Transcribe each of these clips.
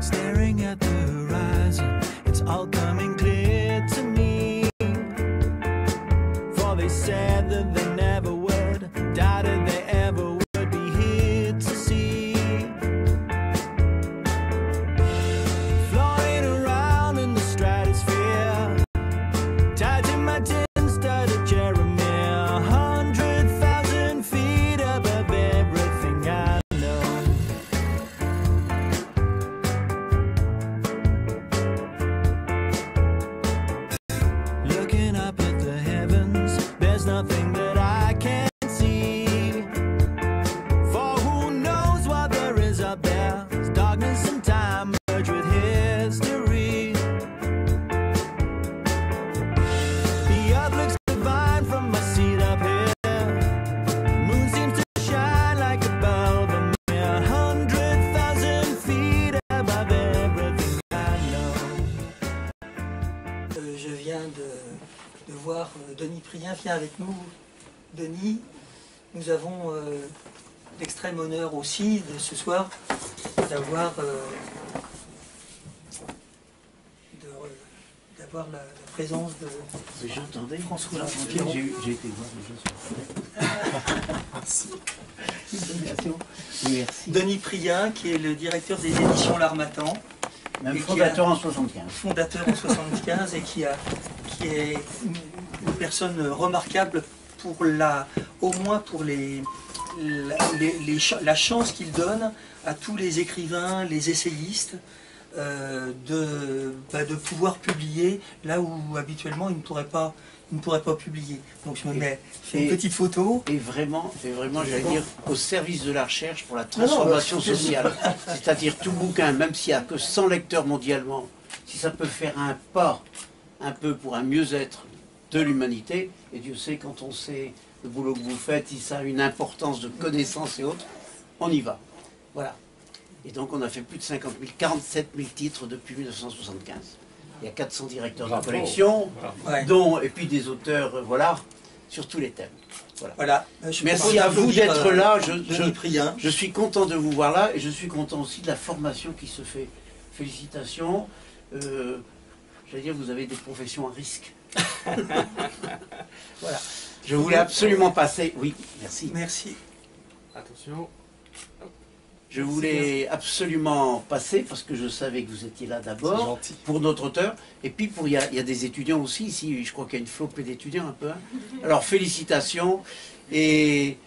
Staring at the horizon, it's all coming clear to me. For they said that they never would, doubted they ever would be here to see. Flying around in the stratosphere, tied to my tin-studded Jeremy, 100,000 feet above everything I know. Looking up at the heavens, there's nothing that I can't see. For who knows what there is up there? There's darkness and time merge with history. The earth looks divine from my seat up here. The moon seems to shine like a bulb in there, 100,000 feet above everything I know. Je viens de voir Denis Prien. Viens avec nous, Denis. Nous avons l'extrême honneur aussi de ce soir d'avoir la présence de J'entendais François Pierrot. J'ai été voir déjà. Merci. Merci. Denis Prien, qui est le directeur des éditions L'Harmattan. Même Et fondateur en 75. Fondateur en 75 et qui est une personne remarquable pour au moins pour la chance qu'il donne à tous les écrivains, les essayistes, de pouvoir publier là où habituellement ils ne pourraient pas publier. Donc je me mets, je fais une petite photo. Et vraiment, j'allais dire, au service de la recherche pour la transformation sociale. C'est-à-dire tout bouquin, même s'il n'y a que 100 lecteurs mondialement, si ça peut faire un pas, un peu pour un mieux-être de l'humanité, et Dieu sait, quand on sait le boulot que vous faites, si ça a une importance de connaissances et autres, on y va. Voilà. Et donc on a fait plus de 50 000, 47 000 titres depuis 1975. Il y a 400 directeurs de collection, dont, et puis des auteurs, voilà, sur tous les thèmes. Voilà. Merci à vous d'être là. Je suis content de vous voir là, et je suis content aussi de la formation qui se fait. Félicitations. J'allais dire, vous avez des professions à risque. Voilà. Je voulais absolument passer. Oui, merci. Merci. Attention. Je voulais absolument passer, parce que je savais que vous étiez là d'abord, pour notre auteur, et puis il y a des étudiants aussi, ici, je crois qu'il y a une flopée d'étudiants un peu. Hein. Alors félicitations, et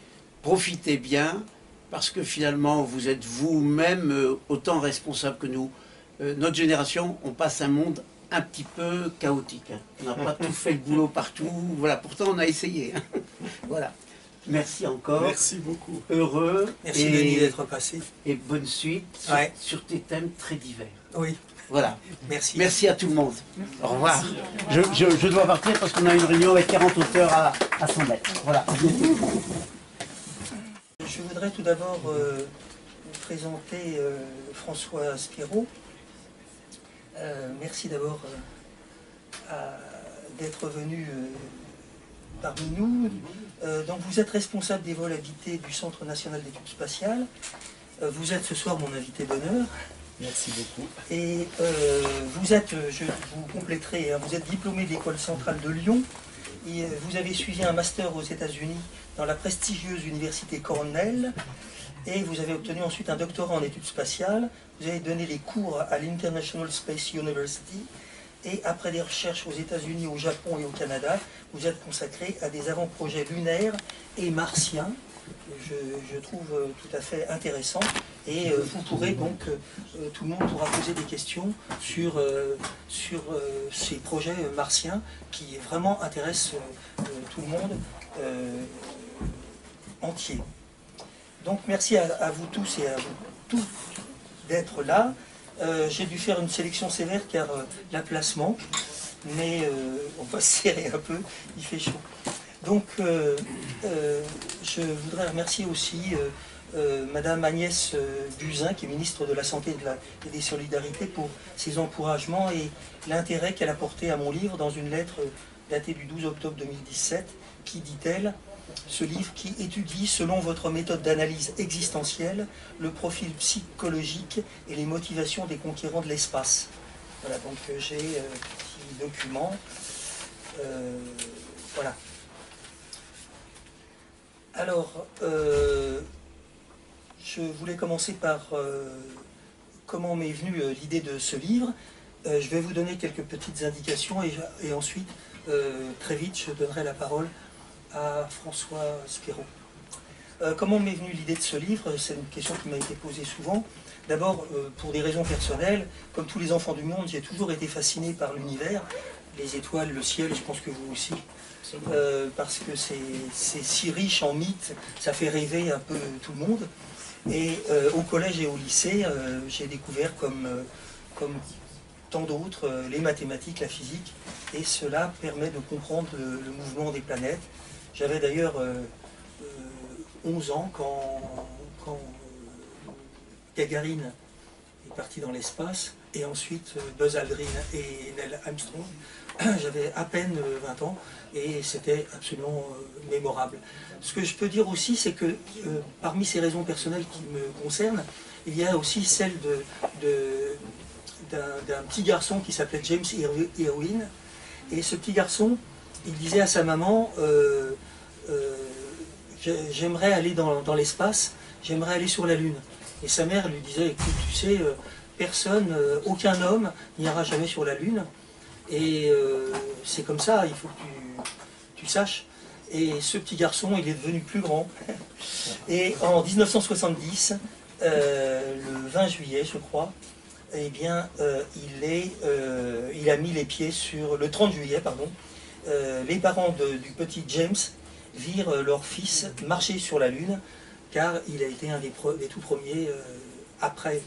profitez bien, parce que finalement vous êtes vous-même autant responsable que nous. Notre génération, on passe un monde un petit peu chaotique. Hein. On n'a pas tout fait le boulot partout, voilà, pourtant on a essayé. Hein. Voilà. Merci encore. Merci beaucoup. Heureux. Merci Denis d'être passé. Et bonne suite sur tes thèmes très divers. Oui. Voilà. Merci. Merci à tout le monde. Au revoir. Je dois partir parce qu'on a une réunion avec 40 auteurs à 100 mètres. Voilà. Je voudrais tout d'abord vous présenter François Spirot. Merci d'abord d'être venu parmi nous. Donc vous êtes responsable des vols habités du Centre national d'études spatiales. Vous êtes ce soir mon invité d'honneur. Merci beaucoup. Et vous êtes, je vous compléterai, hein, vous êtes diplômé de l'École centrale de Lyon. Et vous avez suivi un master aux États-Unis dans la prestigieuse université Cornell. Et vous avez obtenu ensuite un doctorat en études spatiales. Vous avez donné des cours à l'International Space University. Et après des recherches aux États-Unis, au Japon et au Canada, vous êtes consacré à des avant-projets lunaires et martiens. Je trouve tout à fait intéressant. Et vous pourrez donc, tout le monde pourra poser des questions sur ces projets martiens qui vraiment intéressent tout le monde entier. Donc merci à vous tous et à vous tous d'être là. J'ai dû faire une sélection sévère car la place manque, mais on va se serrer un peu, il fait chaud. Donc je voudrais remercier aussi Madame Agnès Buzyn, qui est ministre de la Santé et des Solidarités, pour ses encouragements et l'intérêt qu'elle a porté à mon livre dans une lettre datée du 12 octobre 2017, qui, dit-elle, ce livre qui étudie, selon votre méthode d'analyse existentielle, le profil psychologique et les motivations des conquérants de l'espace. Voilà, donc j'ai un petit document. Voilà. Alors, je voulais commencer par comment m'est venue l'idée de ce livre. Je vais vous donner quelques petites indications et ensuite, très vite, je donnerai la parole à François Spirot. Comment m'est venue l'idée de ce livre? C'est une question qui m'a été posée souvent. D'abord, pour des raisons personnelles, comme tous les enfants du monde, j'ai toujours été fasciné par l'univers, les étoiles, le ciel, je pense que vous aussi. Parce que c'est si riche en mythes, ça fait rêver un peu tout le monde. Et au collège et au lycée, j'ai découvert, comme tant d'autres, les mathématiques, la physique, et cela permet de comprendre le mouvement des planètes. J'avais d'ailleurs 11 ans quand Gagarine est parti dans l'espace, et ensuite Buzz Aldrin et Neil Armstrong. J'avais à peine 20 ans et c'était absolument mémorable. Ce que je peux dire aussi, c'est que parmi ces raisons personnelles qui me concernent, il y a aussi celle d'un petit garçon qui s'appelait James Irwin. Et ce petit garçon, il disait à sa maman, j'aimerais aller dans l'espace, j'aimerais aller sur la Lune. Et sa mère lui disait, écoute, tu sais, personne, aucun homme n'ira jamais sur la Lune. Et c'est comme ça, il faut que tu le saches. Et ce petit garçon, il est devenu plus grand. Et en 1970, le 20 juillet, je crois, eh bien, il a mis les pieds sur... Le 30 juillet, pardon, les parents du petit James virent leur fils marcher sur la Lune, car il a été un des tout premiers, après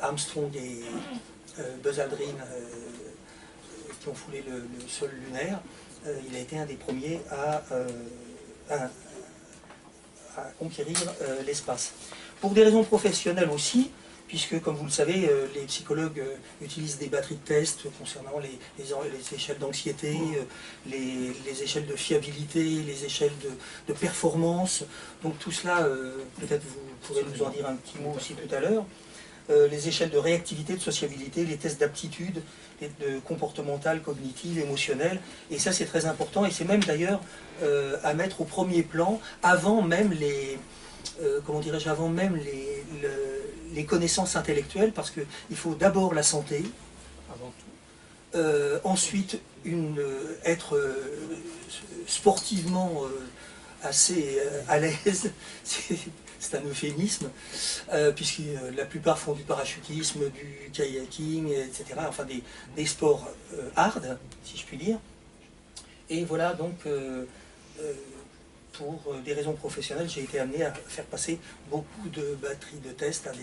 Armstrong et Buzz Aldrin, qui ont foulé le sol lunaire. Il a été un des premiers à conquérir l'espace. Pour des raisons professionnelles aussi, puisque, comme vous le savez, les psychologues utilisent des batteries de tests concernant les échelles d'anxiété, les échelles de fiabilité, les échelles de performance. Donc tout cela, peut-être vous pourrez nous en dire un petit mot aussi tout à l'heure. Les échelles de réactivité, de sociabilité, les tests d'aptitude, de comportemental, cognitive, émotionnel. Et ça, c'est très important. Et c'est même d'ailleurs à mettre au premier plan, avant même les connaissances intellectuelles, parce qu'il faut d'abord la santé, avant tout. Ensuite, être sportivement assez à l'aise. C'est un euphémisme, puisque la plupart font du parachutisme, du kayaking, etc. Enfin des sports hard, si je puis dire. Et voilà, donc, pour des raisons professionnelles, j'ai été amené à faire passer beaucoup de batteries de tests à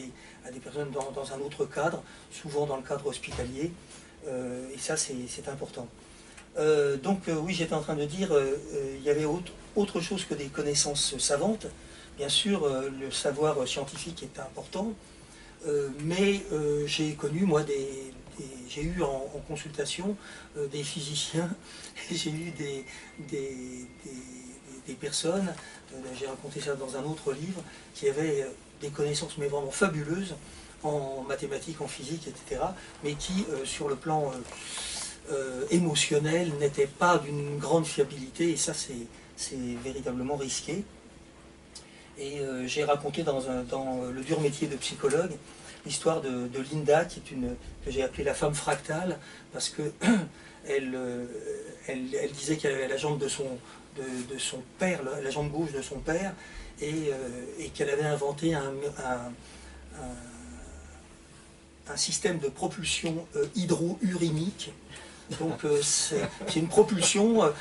des personnes dans un autre cadre, souvent dans le cadre hospitalier. Et ça, c'est important. Donc, oui, j'étais en train de dire, il y avait autre chose que des connaissances savantes. Bien sûr, le savoir scientifique est important, mais j'ai connu, moi, j'ai eu en consultation des physiciens, j'ai eu des personnes, j'ai raconté ça dans un autre livre, qui avaient des connaissances mais vraiment fabuleuses en mathématiques, en physique, etc., mais qui, sur le plan émotionnel, n'étaient pas d'une grande fiabilité, et ça, c'est véritablement risqué. Et j'ai raconté dans le dur métier de psychologue l'histoire de Linda, que j'ai appelée la femme fractale, parce que elle disait qu'elle avait la jambe de son père, la jambe gauche de son père, et qu'elle avait inventé un système de propulsion hydro-urinique. Donc c'est une propulsion.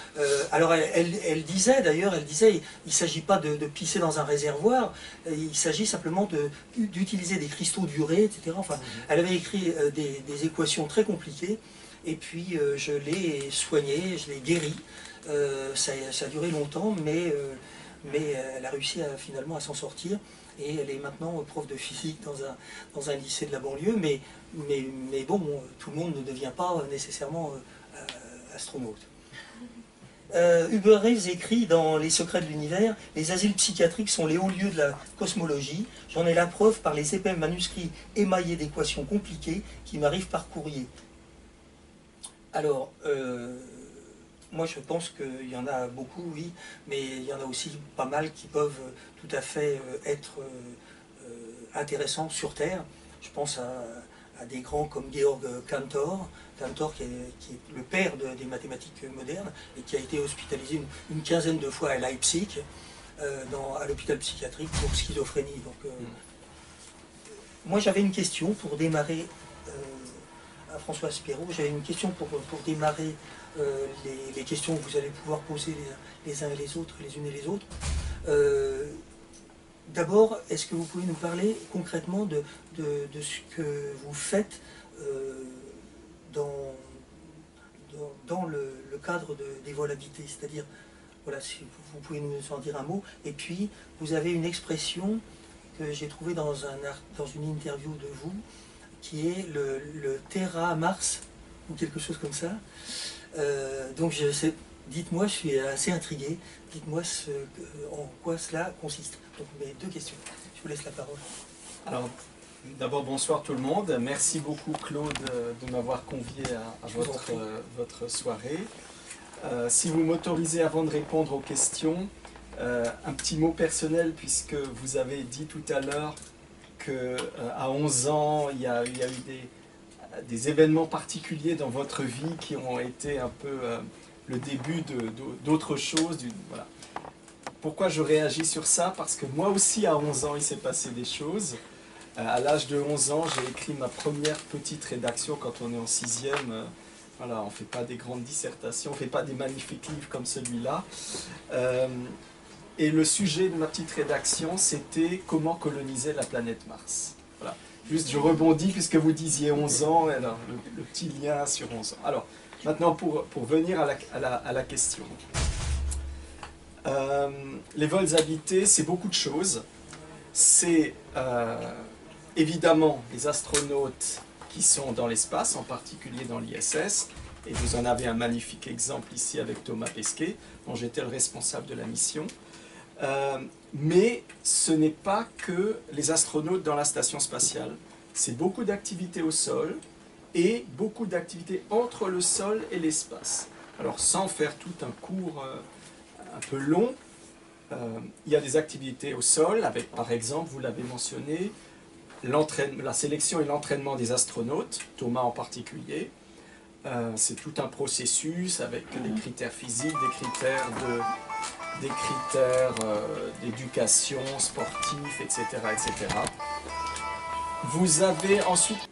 Alors elle disait d'ailleurs, il ne s'agit pas de pisser dans un réservoir, il s'agit simplement d'utiliser des cristaux d'urée, etc. Enfin, elle avait écrit des équations très compliquées, et puis je l'ai soignée, je l'ai guérie. Ça a duré longtemps, mais elle a réussi finalement à s'en sortir. et elle est maintenant prof de physique dans un lycée de la banlieue, mais bon, tout le monde ne devient pas nécessairement astronaute. Hubert Reeves écrit dans Les secrets de l'univers: les asiles psychiatriques sont les hauts lieux de la cosmologie. J'en ai la preuve par les épais manuscrits émaillés d'équations compliquées qui m'arrivent par courrier. Alors, moi je pense qu'il y en a beaucoup, oui, mais il y en a aussi pas mal qui peuvent tout à fait être intéressants sur Terre. Je pense à des grands comme Georg Cantor, qui est le père des mathématiques modernes et qui a été hospitalisé une quinzaine de fois à Leipzig, à l'hôpital psychiatrique pour schizophrénie. Donc, moi j'avais une question pour démarrer, à François Spéraud, j'avais une question pour démarrer les questions que vous allez pouvoir poser les uns et les autres, les unes et les autres. D'abord, est-ce que vous pouvez nous parler concrètement de ce que vous faites dans le cadre des vols habités, c'est-à-dire, voilà, si vous pouvez nous en dire un mot. Et puis, vous avez une expression que j'ai trouvée dans une interview de vous, qui est le Terra Mars, ou quelque chose comme ça. Donc, dites-moi, je suis assez intrigué, dites-moi en quoi cela consiste. Donc, mes deux questions. Je vous laisse la parole. Alors, d'abord, bonsoir tout le monde. Merci beaucoup, Claude, de m'avoir convié à votre soirée. Si vous m'autorisez, avant de répondre aux questions, un petit mot personnel, puisque vous avez dit tout à l'heure qu'à 11 ans, il y a eu des événements particuliers dans votre vie qui ont été un peu le début d'autre chose. Voilà. Pourquoi je réagis sur ça? Parce que moi aussi, à 11 ans, il s'est passé des choses. À l'âge de 11 ans, j'ai écrit ma première petite rédaction quand on est en 6e. Voilà, on ne fait pas des grandes dissertations, on ne fait pas des magnifiques livres comme celui-là. Et le sujet de ma petite rédaction, c'était comment coloniser la planète Mars. Voilà. Juste, je rebondis puisque vous disiez 11 ans, alors, le petit lien sur 11 ans. Alors, maintenant, pour venir à la question. Les vols habités, c'est beaucoup de choses. C'est évidemment les astronautes qui sont dans l'espace, en particulier dans l'ISS, et vous en avez un magnifique exemple ici avec Thomas Pesquet, dont j'étais le responsable de la mission. Mais ce n'est pas que les astronautes dans la station spatiale, c'est beaucoup d'activités au sol et beaucoup d'activités entre le sol et l'espace. Alors sans faire tout un cours un peu long, il y a des activités au sol avec, par exemple, vous l'avez mentionné, la sélection et l'entraînement des astronautes, Thomas en particulier. C'est tout un processus avec des critères physiques, des critères d'éducation, sportifs, etc., etc. Vous avez ensuite,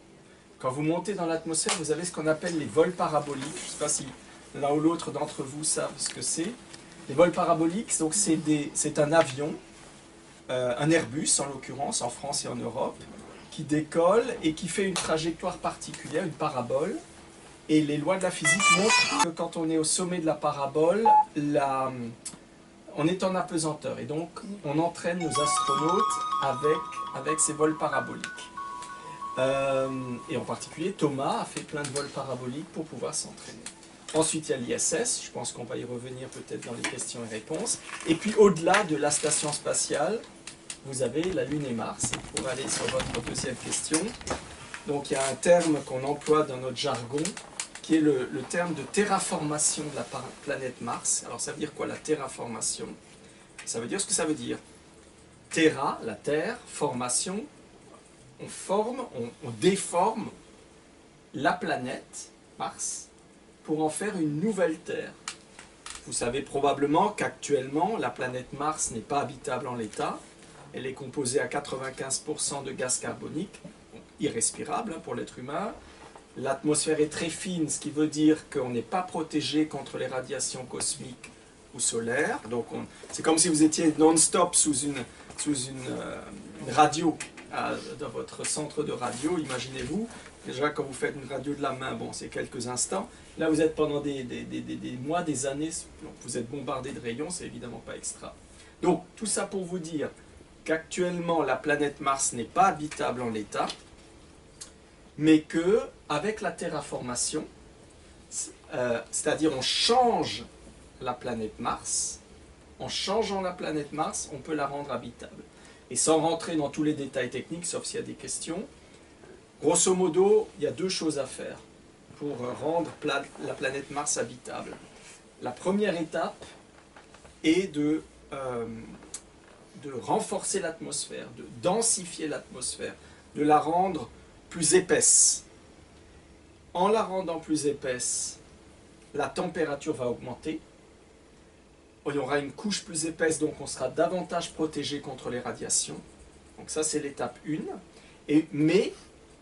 quand vous montez dans l'atmosphère, vous avez ce qu'on appelle les vols paraboliques. Je ne sais pas si l'un ou l'autre d'entre vous savent ce que c'est. Les vols paraboliques, c'est un avion, un Airbus en l'occurrence, en France et en Europe, qui décolle et qui fait une trajectoire particulière, une parabole. Et les lois de la physique montrent que quand on est au sommet de la parabole, on est en apesanteur. Et donc, on entraîne nos astronautes avec ces vols paraboliques. Et en particulier, Thomas a fait plein de vols paraboliques pour pouvoir s'entraîner. Ensuite, il y a l'ISS, je pense qu'on va y revenir peut-être dans les questions et réponses. Et puis, au-delà de la station spatiale, vous avez la Lune et Mars. Et pour aller sur votre deuxième question, donc il y a un terme qu'on emploie dans notre jargon, qui est le terme de terraformation de la planète Mars. Alors, ça veut dire quoi, la terraformation? Ça veut dire ce que ça veut dire. Terra, la Terre, formation, on déforme la planète Mars pour en faire une nouvelle Terre. Vous savez probablement qu'actuellement, la planète Mars n'est pas habitable en l'état. Elle est composée à 95% de gaz carbonique, irrespirable pour l'être humain. L'atmosphère est très fine, ce qui veut dire qu'on n'est pas protégé contre les radiations cosmiques ou solaires. Donc c'est comme si vous étiez non-stop sous une radio, dans votre centre de radio, imaginez-vous. Déjà, quand vous faites une radio de la main, bon, c'est quelques instants. Là, vous êtes pendant des mois, des années, vous êtes bombardé de rayons, c'est évidemment pas extra. Donc, tout ça pour vous dire, qu'actuellement la planète Mars n'est pas habitable en l'état, mais que avec la terraformation, c'est-à-dire on change la planète Mars, en changeant la planète Mars, on peut la rendre habitable. Et sans rentrer dans tous les détails techniques, sauf s'il y a des questions, grosso modo, il y a deux choses à faire pour rendre la planète Mars habitable. La première étape est de renforcer l'atmosphère, de densifier l'atmosphère, de la rendre plus épaisse. En la rendant plus épaisse, la température va augmenter. Il y aura une couche plus épaisse, donc on sera davantage protégé contre les radiations. Donc ça, c'est l'étape 1. Mais,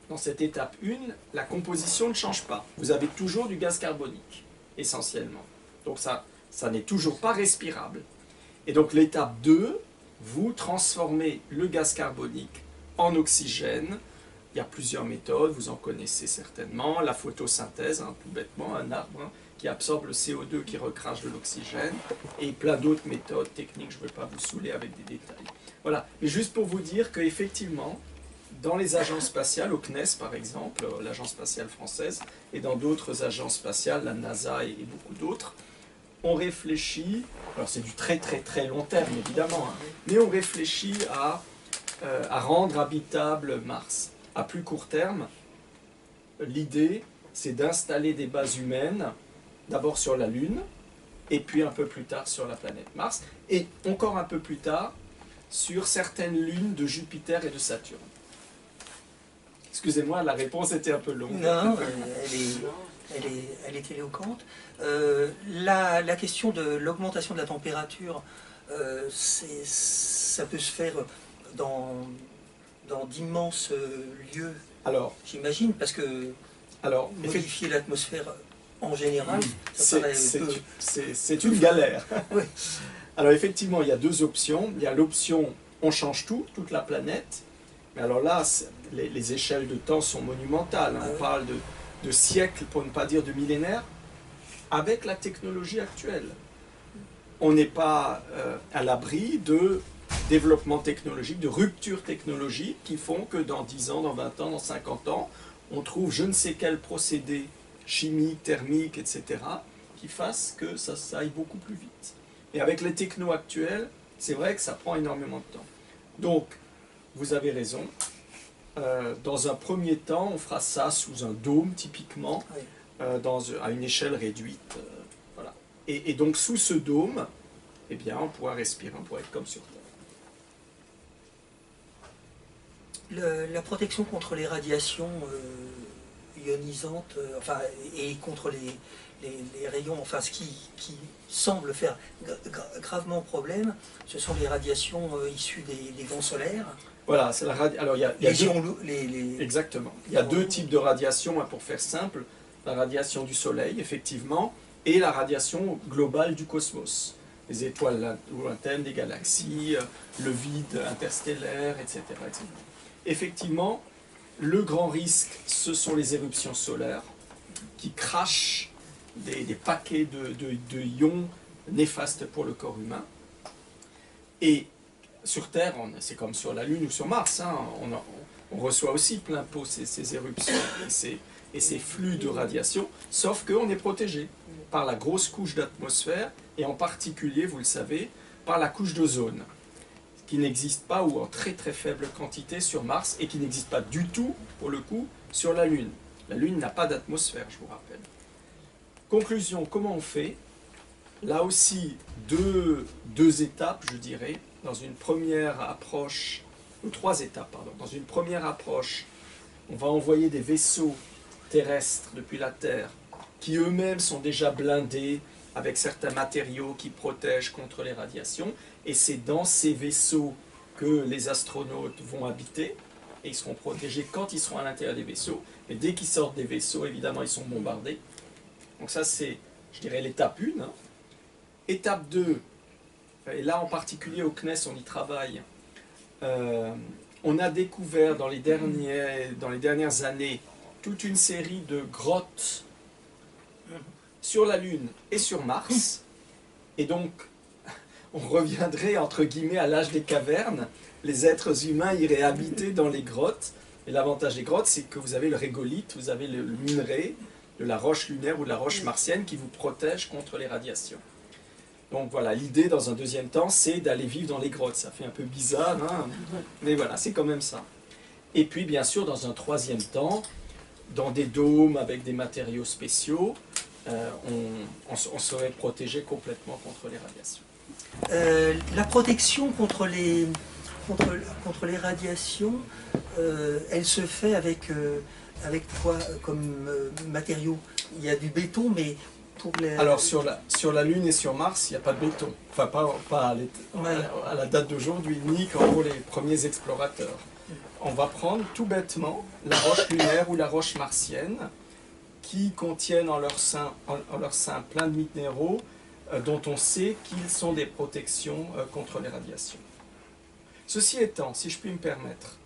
dans cette étape 1, la composition ne change pas. Vous avez toujours du gaz carbonique, essentiellement. Donc ça n'est toujours pas respirable. Et donc l'étape 2, vous transformez le gaz carbonique en oxygène. Il y a plusieurs méthodes, vous en connaissez certainement. La photosynthèse, tout bêtement, un arbre qui absorbe le CO2 qui recrache de l'oxygène, et plein d'autres méthodes techniques, je ne vais pas vous saouler avec des détails. Voilà, mais juste pour vous dire qu'effectivement, dans les agences spatiales, au CNES par exemple, l'agence spatiale française, et dans d'autres agences spatiales, la NASA et beaucoup d'autres, on réfléchit, alors c'est du très très très long terme évidemment, mais on réfléchit à rendre habitable Mars. À plus court terme, l'idée c'est d'installer des bases humaines, d'abord sur la Lune, et puis un peu plus tard sur la planète Mars, et encore un peu plus tard sur certaines lunes de Jupiter et de Saturne. Excusez-moi, la réponse était un peu longue. Non, elle est éloquente. La question de l'augmentation de la température, ça peut se faire dans d'immenses lieux, j'imagine, parce que modifier l'atmosphère en général, c'est une galère. Oui. Alors effectivement, il y a deux options. Il y a l'option on change toute la planète. Mais alors là, les échelles de temps sont monumentales. On parle de siècles, pour ne pas dire de millénaires, avec la technologie actuelle. On n'est pas à l'abri de développement technologique, de ruptures technologiques qui font que dans 10 ans, dans 20 ans, dans 50 ans, on trouve je ne sais quel procédé chimique, thermique, etc., qui fasse que ça aille beaucoup plus vite. Et avec les technos actuels, c'est vrai que ça prend énormément de temps. Donc, vous avez raison. Dans un premier temps, on fera ça sous un dôme, typiquement, à une échelle réduite. Voilà. Et donc, sous ce dôme, eh bien, on pourra respirer, on pourra être comme sur Terre. La protection contre les radiations ionisantes, et contre les rayons, ce qui semble faire gravement problème, ce sont les radiations issues des vents solaires. Voilà, c'est la alors il y a exactement. Il y a deux types de radiations, pour faire simple. La radiation du Soleil, effectivement, et la radiation globale du cosmos. Les étoiles lointaines, des galaxies, le vide interstellaire, etc., etc. Effectivement, le grand risque, ce sont les éruptions solaires qui crachent des paquets de ions néfastes pour le corps humain. Et sur Terre, c'est comme sur la Lune ou sur Mars, on reçoit aussi plein pot ces éruptions et ces flux de radiation, sauf qu'on est protégé par la grosse couche d'atmosphère, et en particulier, vous le savez, par la couche d'ozone, qui n'existe pas ou en très très faible quantité sur Mars, et qui n'existe pas du tout, pour le coup, sur la Lune. La Lune n'a pas d'atmosphère, je vous rappelle. Conclusion, comment on fait? Là aussi, deux étapes, je dirais. Dans une première approche, ou 3 étapes, pardon. Dans une première approche, on va envoyer des vaisseaux terrestres depuis la Terre, qui eux-mêmes sont déjà blindés avec certains matériaux qui protègent contre les radiations, et c'est dans ces vaisseaux que les astronautes vont habiter, et ils seront protégés quand ils seront à l'intérieur des vaisseaux, mais dès qu'ils sortent des vaisseaux, évidemment, ils sont bombardés. Donc ça, c'est, je dirais, l'étape 1. Étape 2, et là en particulier au CNES, on y travaille, on a découvert dans les dernières années toute une série de grottes sur la Lune et sur Mars, et donc on reviendrait entre guillemets à l'âge des cavernes, les êtres humains iraient habiter dans les grottes. Et l'avantage des grottes, c'est que vous avez le régolithe, vous avez le minerai de la roche lunaire ou de la roche martienne qui vous protège contre les radiations. Donc voilà, l'idée dans un deuxième temps, c'est d'aller vivre dans les grottes. Ça fait un peu bizarre, hein, mais voilà, c'est quand même ça. Et puis bien sûr, dans un troisième temps, dans des dômes avec des matériaux spéciaux, on serait protégé complètement contre les radiations. La protection contre les radiations, elle se fait avec quoi comme matériaux? Il y a du béton, mais pour les... Alors sur la Lune et sur Mars, il n'y a pas de béton. Enfin, pas à la date d'aujourd'hui, ni pour les premiers explorateurs. On va prendre tout bêtement la roche lunaire ou la roche martienne, qui contiennent en leur sein plein de minéraux dont on sait qu'ils sont des protections contre les radiations. Ceci étant, si je puis me permettre,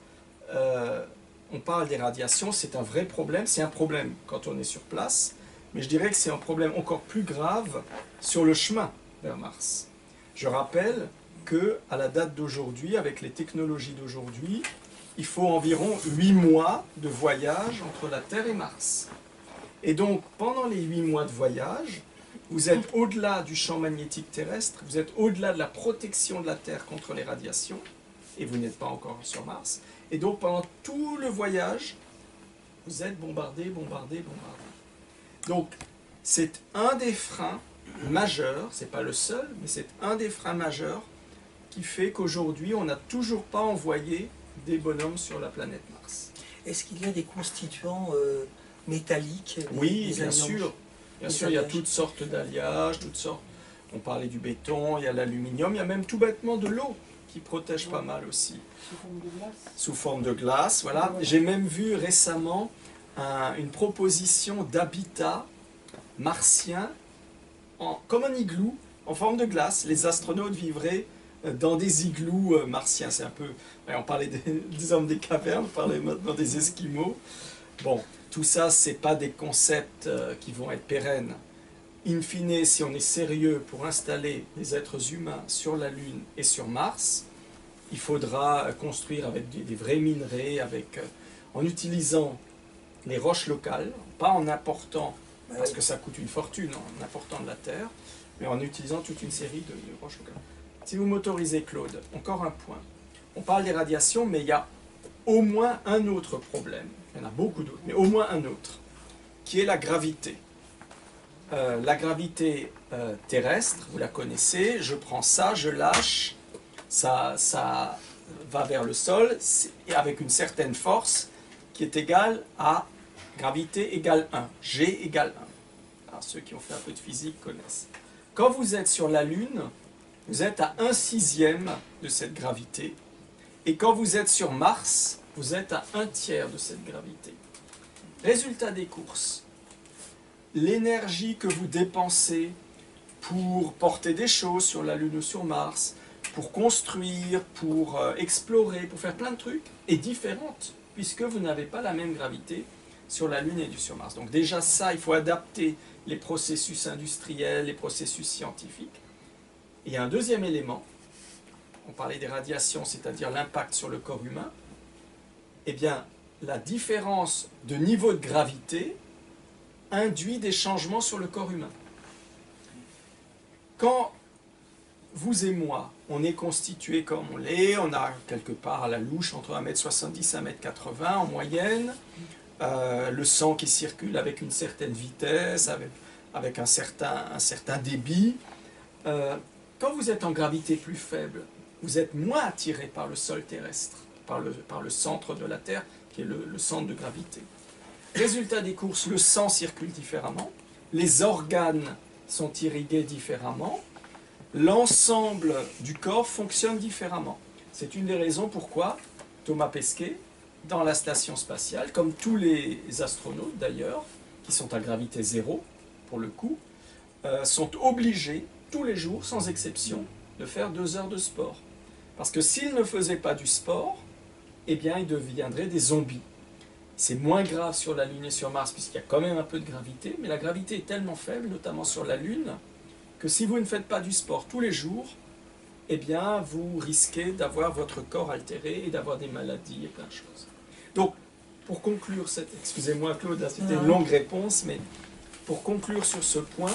on parle des radiations, c'est un vrai problème, c'est un problème quand on est sur place, mais je dirais que c'est un problème encore plus grave sur le chemin vers Mars. Je rappelle qu'à la date d'aujourd'hui, avec les technologies d'aujourd'hui, il faut environ 8 mois de voyage entre la Terre et Mars. Et donc, pendant les 8 mois de voyage, vous êtes au-delà du champ magnétique terrestre, vous êtes au-delà de la protection de la Terre contre les radiations, et vous n'êtes pas encore sur Mars. Et donc, pendant tout le voyage, vous êtes bombardé. Donc, c'est un des freins majeurs, c'est pas le seul, mais c'est un des freins majeurs qui fait qu'aujourd'hui, on n'a toujours pas envoyé des bonhommes sur la planète Mars. Est-ce qu'il y a des constituants métalliques? Oui, des bien sûr. Bien sûr, il y a toutes sortes d'alliages, toutes sortes. On parlait du béton, il y a l'aluminium, il y a même tout bêtement de l'eau qui protège pas mal aussi. Sous forme de glace. Sous forme de glace, voilà. J'ai même vu récemment une proposition d'habitat martien comme un igloo en forme de glace. Les astronautes vivraient dans des igloos martiens. C'est un peu... On parlait des hommes des cavernes, on parlait maintenant des Esquimaux. Bon, tout ça, ce n'est pas des concepts qui vont être pérennes. In fine, si on est sérieux pour installer des êtres humains sur la Lune et sur Mars, il faudra construire avec des vrais minerais, en utilisant les roches locales, pas en important, parce que ça coûte une fortune, en important de la Terre, mais en utilisant toute une série de roches locales. Si vous m'autorisez, Claude, encore un point. On parle des radiations, mais il y a au moins un autre problème. Il y en a beaucoup d'autres, mais au moins un autre, qui est la gravité. La gravité terrestre, vous la connaissez, je prends ça, je lâche, ça va vers le sol, et avec une certaine force qui est égale à gravité égale 1, G égale 1. Alors, ceux qui ont fait un peu de physique connaissent. Quand vous êtes sur la Lune, vous êtes à 1/6 de cette gravité, et quand vous êtes sur Mars, vous êtes à 1/3 de cette gravité. Résultat des courses. L'énergie que vous dépensez pour porter des choses sur la Lune ou sur Mars, pour construire, pour explorer, pour faire plein de trucs, est différente, puisque vous n'avez pas la même gravité sur la Lune et sur Mars. Donc déjà ça, il faut adapter les processus industriels, les processus scientifiques. Et il y a un deuxième élément, on parlait des radiations, c'est-à-dire l'impact sur le corps humain. Eh bien, la différence de niveau de gravité induit des changements sur le corps humain. Quand vous et moi, on est constitués comme on l'est, on a quelque part à la louche entre 1m70 et 1m80 en moyenne, le sang qui circule avec une certaine vitesse, avec un certain débit. Quand vous êtes en gravité plus faible, vous êtes moins attiré par le sol terrestre, par le centre de la Terre, qui est le centre de gravité. Résultat des courses, le sang circule différemment, les organes sont irrigués différemment, l'ensemble du corps fonctionne différemment. C'est une des raisons pourquoi Thomas Pesquet, dans la station spatiale, comme tous les astronautes d'ailleurs, qui sont à gravité zéro, pour le coup, sont obligés, tous les jours, sans exception, de faire 2 heures de sport. Parce que s'ils ne faisaient pas du sport, eh bien, ils deviendraient des zombies. C'est moins grave sur la Lune et sur Mars, puisqu'il y a quand même un peu de gravité, mais la gravité est tellement faible, notamment sur la Lune, que si vous ne faites pas du sport tous les jours, eh bien, vous risquez d'avoir votre corps altéré et d'avoir des maladies et plein de choses. Donc, pour conclure cette... Excusez-moi Claude, hein, c'était une longue réponse, mais pour conclure sur ce point,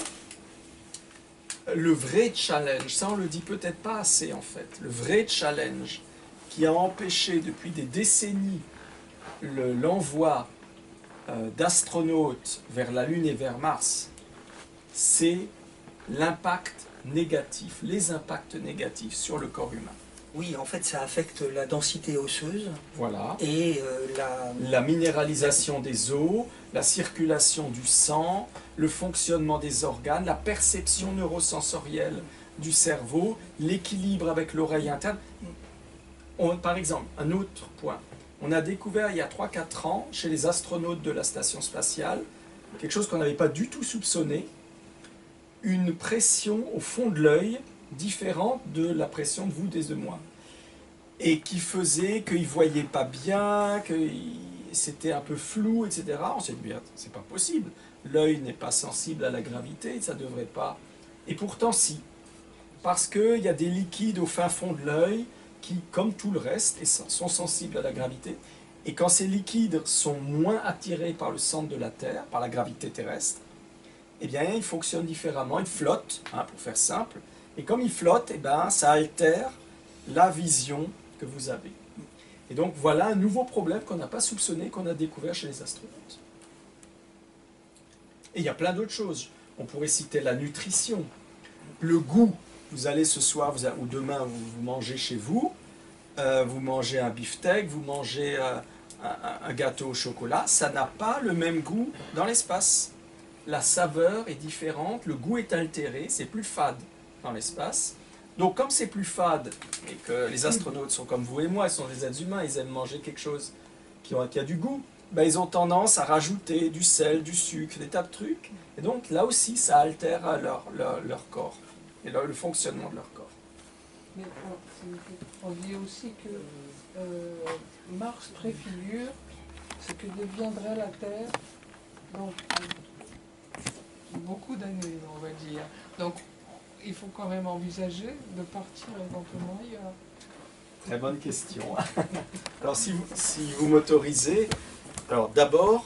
le vrai challenge, ça on le dit peut-être pas assez en fait, le vrai challenge qui a empêché depuis des décennies l'envoi d'astronautes vers la Lune et vers Mars, c'est l'impact négatif, les impacts négatifs sur le corps humain. Oui, en fait, ça affecte la densité osseuse Voilà. et La minéralisation des os, la circulation du sang, le fonctionnement des organes, la perception neurosensorielle du cerveau, l'équilibre avec l'oreille interne. Par exemple, un autre point, on a découvert il y a 3-4 ans, chez les astronautes de la station spatiale, quelque chose qu'on n'avait pas du tout soupçonné, une pression au fond de l'œil différente de la pression de vous et de moi. Et qui faisait qu'ils ne voyaient pas bien, que c'était un peu flou, etc. On s'est dit, c'est pas possible. L'œil n'est pas sensible à la gravité, ça ne devrait pas. Et pourtant, si. Parce qu'il y a des liquides au fin fond de l'œil qui, comme tout le reste, sont sensibles à la gravité. Et quand ces liquides sont moins attirés par le centre de la Terre, par la gravité terrestre, eh bien, ils fonctionnent différemment. Ils flottent, hein, pour faire simple. Et comme ils flottent, eh ben, ça altère la vision que vous avez. Et donc, voilà un nouveau problème qu'on n'a pas soupçonné, qu'on a découvert chez les astronautes. Et il y a plein d'autres choses. On pourrait citer la nutrition, le goût. Vous allez ce soir ou demain, vous mangez chez vous, vous mangez un beefsteak, vous mangez un gâteau au chocolat, ça n'a pas le même goût dans l'espace. La saveur est différente, le goût est altéré, c'est plus fade dans l'espace. Donc comme c'est plus fade, et que les astronautes sont comme vous et moi, ils sont des êtres humains, ils aiment manger quelque chose qui a du goût, ben, ils ont tendance à rajouter du sel, du sucre, des tas de trucs. Et donc là aussi, ça altère leur corps, et le fonctionnement de leur corps. Mais on dit aussi que Mars préfigure ce que deviendrait la Terre dans beaucoup d'années, on va dire. Donc il faut quand même envisager de partir éventuellement ailleurs. Très bonne question. Alors si vous m'autorisez, alors d'abord,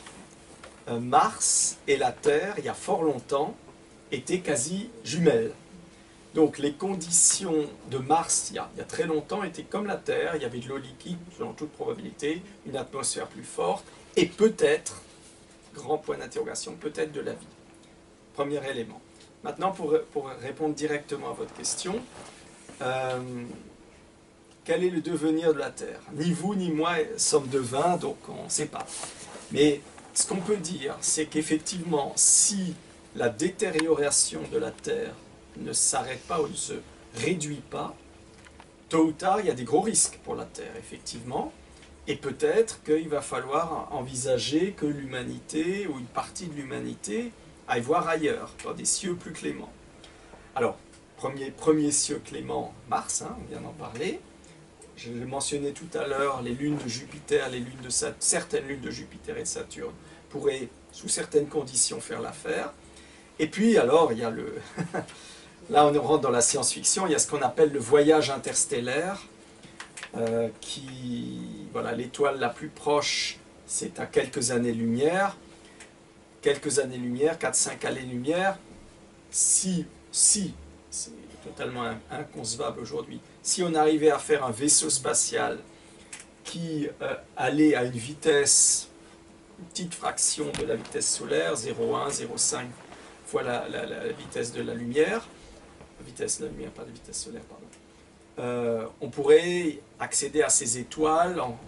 Mars et la Terre, il y a fort longtemps, étaient quasi jumelles. Donc les conditions de Mars, il y a très longtemps, étaient comme la Terre, il y avait de l'eau liquide, selon toute probabilité, une atmosphère plus forte, et peut-être, grand point d'interrogation, peut-être de la vie. Premier élément. Maintenant, pour répondre directement à votre question, quel est le devenir de la Terre? Ni vous ni moi sommes devins, donc on ne sait pas. Mais ce qu'on peut dire, c'est qu'effectivement, si la détérioration de la Terre ne s'arrête pas ou ne se réduit pas, tôt ou tard, il y a des gros risques pour la Terre, effectivement. Et peut-être qu'il va falloir envisager que l'humanité, ou une partie de l'humanité, aille voir ailleurs, dans des cieux plus cléments. Alors, premier cieux clément, Mars, hein, on vient d'en parler. Je mentionnais tout à l'heure les lunes de Jupiter, certaines lunes de Jupiter et de Saturne pourraient, sous certaines conditions, faire l'affaire. Et puis, alors, il y a le... Là, on rentre dans la science-fiction, il y a ce qu'on appelle le voyage interstellaire, voilà, l'étoile la plus proche, c'est à quelques années-lumière. Quelques années-lumière, 4-5 années-lumière, si, c'est totalement inconcevable aujourd'hui, si on arrivait à faire un vaisseau spatial qui allait à une vitesse, une petite fraction de la vitesse solaire, 0,1, 0,5 fois la vitesse de la lumière, vitesse de la lumière, pas de vitesse solaire, pardon, on pourrait accéder à ces étoiles en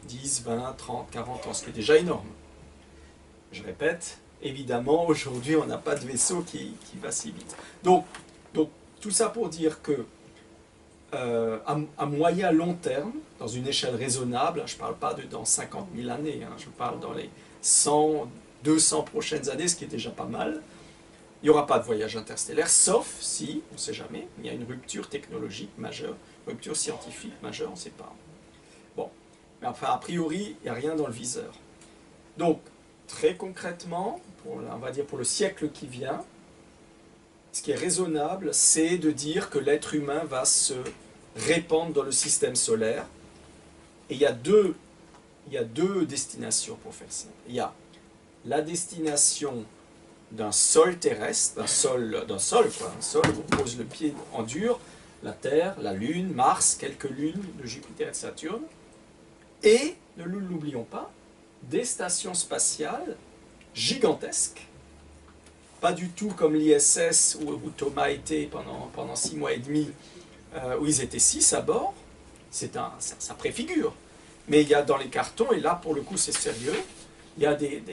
10, 20, 30, 40 ans, ce qui est déjà énorme. Je répète, évidemment, aujourd'hui, on n'a pas de vaisseau qui va si vite. Donc, tout ça pour dire que, à moyen long terme, dans une échelle raisonnable, je ne parle pas de dans 50 000 années, hein, je parle dans les 100, 200 prochaines années, ce qui est déjà pas mal, il n'y aura pas de voyage interstellaire, sauf si, on ne sait jamais, il y a une rupture technologique majeure, rupture scientifique majeure, on ne sait pas. Bon, mais enfin, a priori, il n'y a rien dans le viseur. Donc, très concrètement, on va dire pour le siècle qui vient, ce qui est raisonnable, c'est de dire que l'être humain va se répandre dans le système solaire. Et il y a deux destinations pour faire ça. Il y a la destination d'un sol terrestre, d'un sol où on pose le pied en dur, la Terre, la Lune, Mars, quelques lunes de Jupiter et de Saturne, et, ne l'oublions pas, des stations spatiales gigantesques, pas du tout comme l'ISS où Thomas était pendant 6 mois et demi, où ils étaient 6 à bord, ça préfigure. Mais il y a dans les cartons, et là pour le coup c'est sérieux, il y a des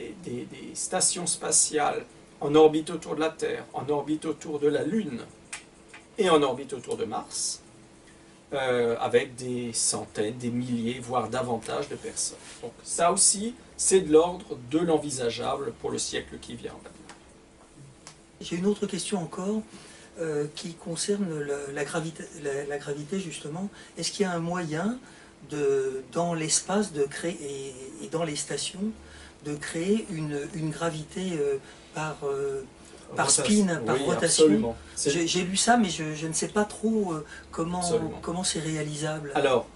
stations spatiales en orbite autour de la Terre, en orbite autour de la Lune et en orbite autour de Mars, avec des centaines, des milliers, voire davantage de personnes. Donc ça aussi, c'est de l'ordre de l'envisageable pour le siècle qui vient. J'ai une autre question encore qui concerne la gravité justement. Est-ce qu'il y a un moyen dans l'espace de créer et dans les stations de créer une gravité par spin, par oui, rotation? Absolument. J'ai lu ça, mais je ne sais pas trop comment c'est réalisable. Alors,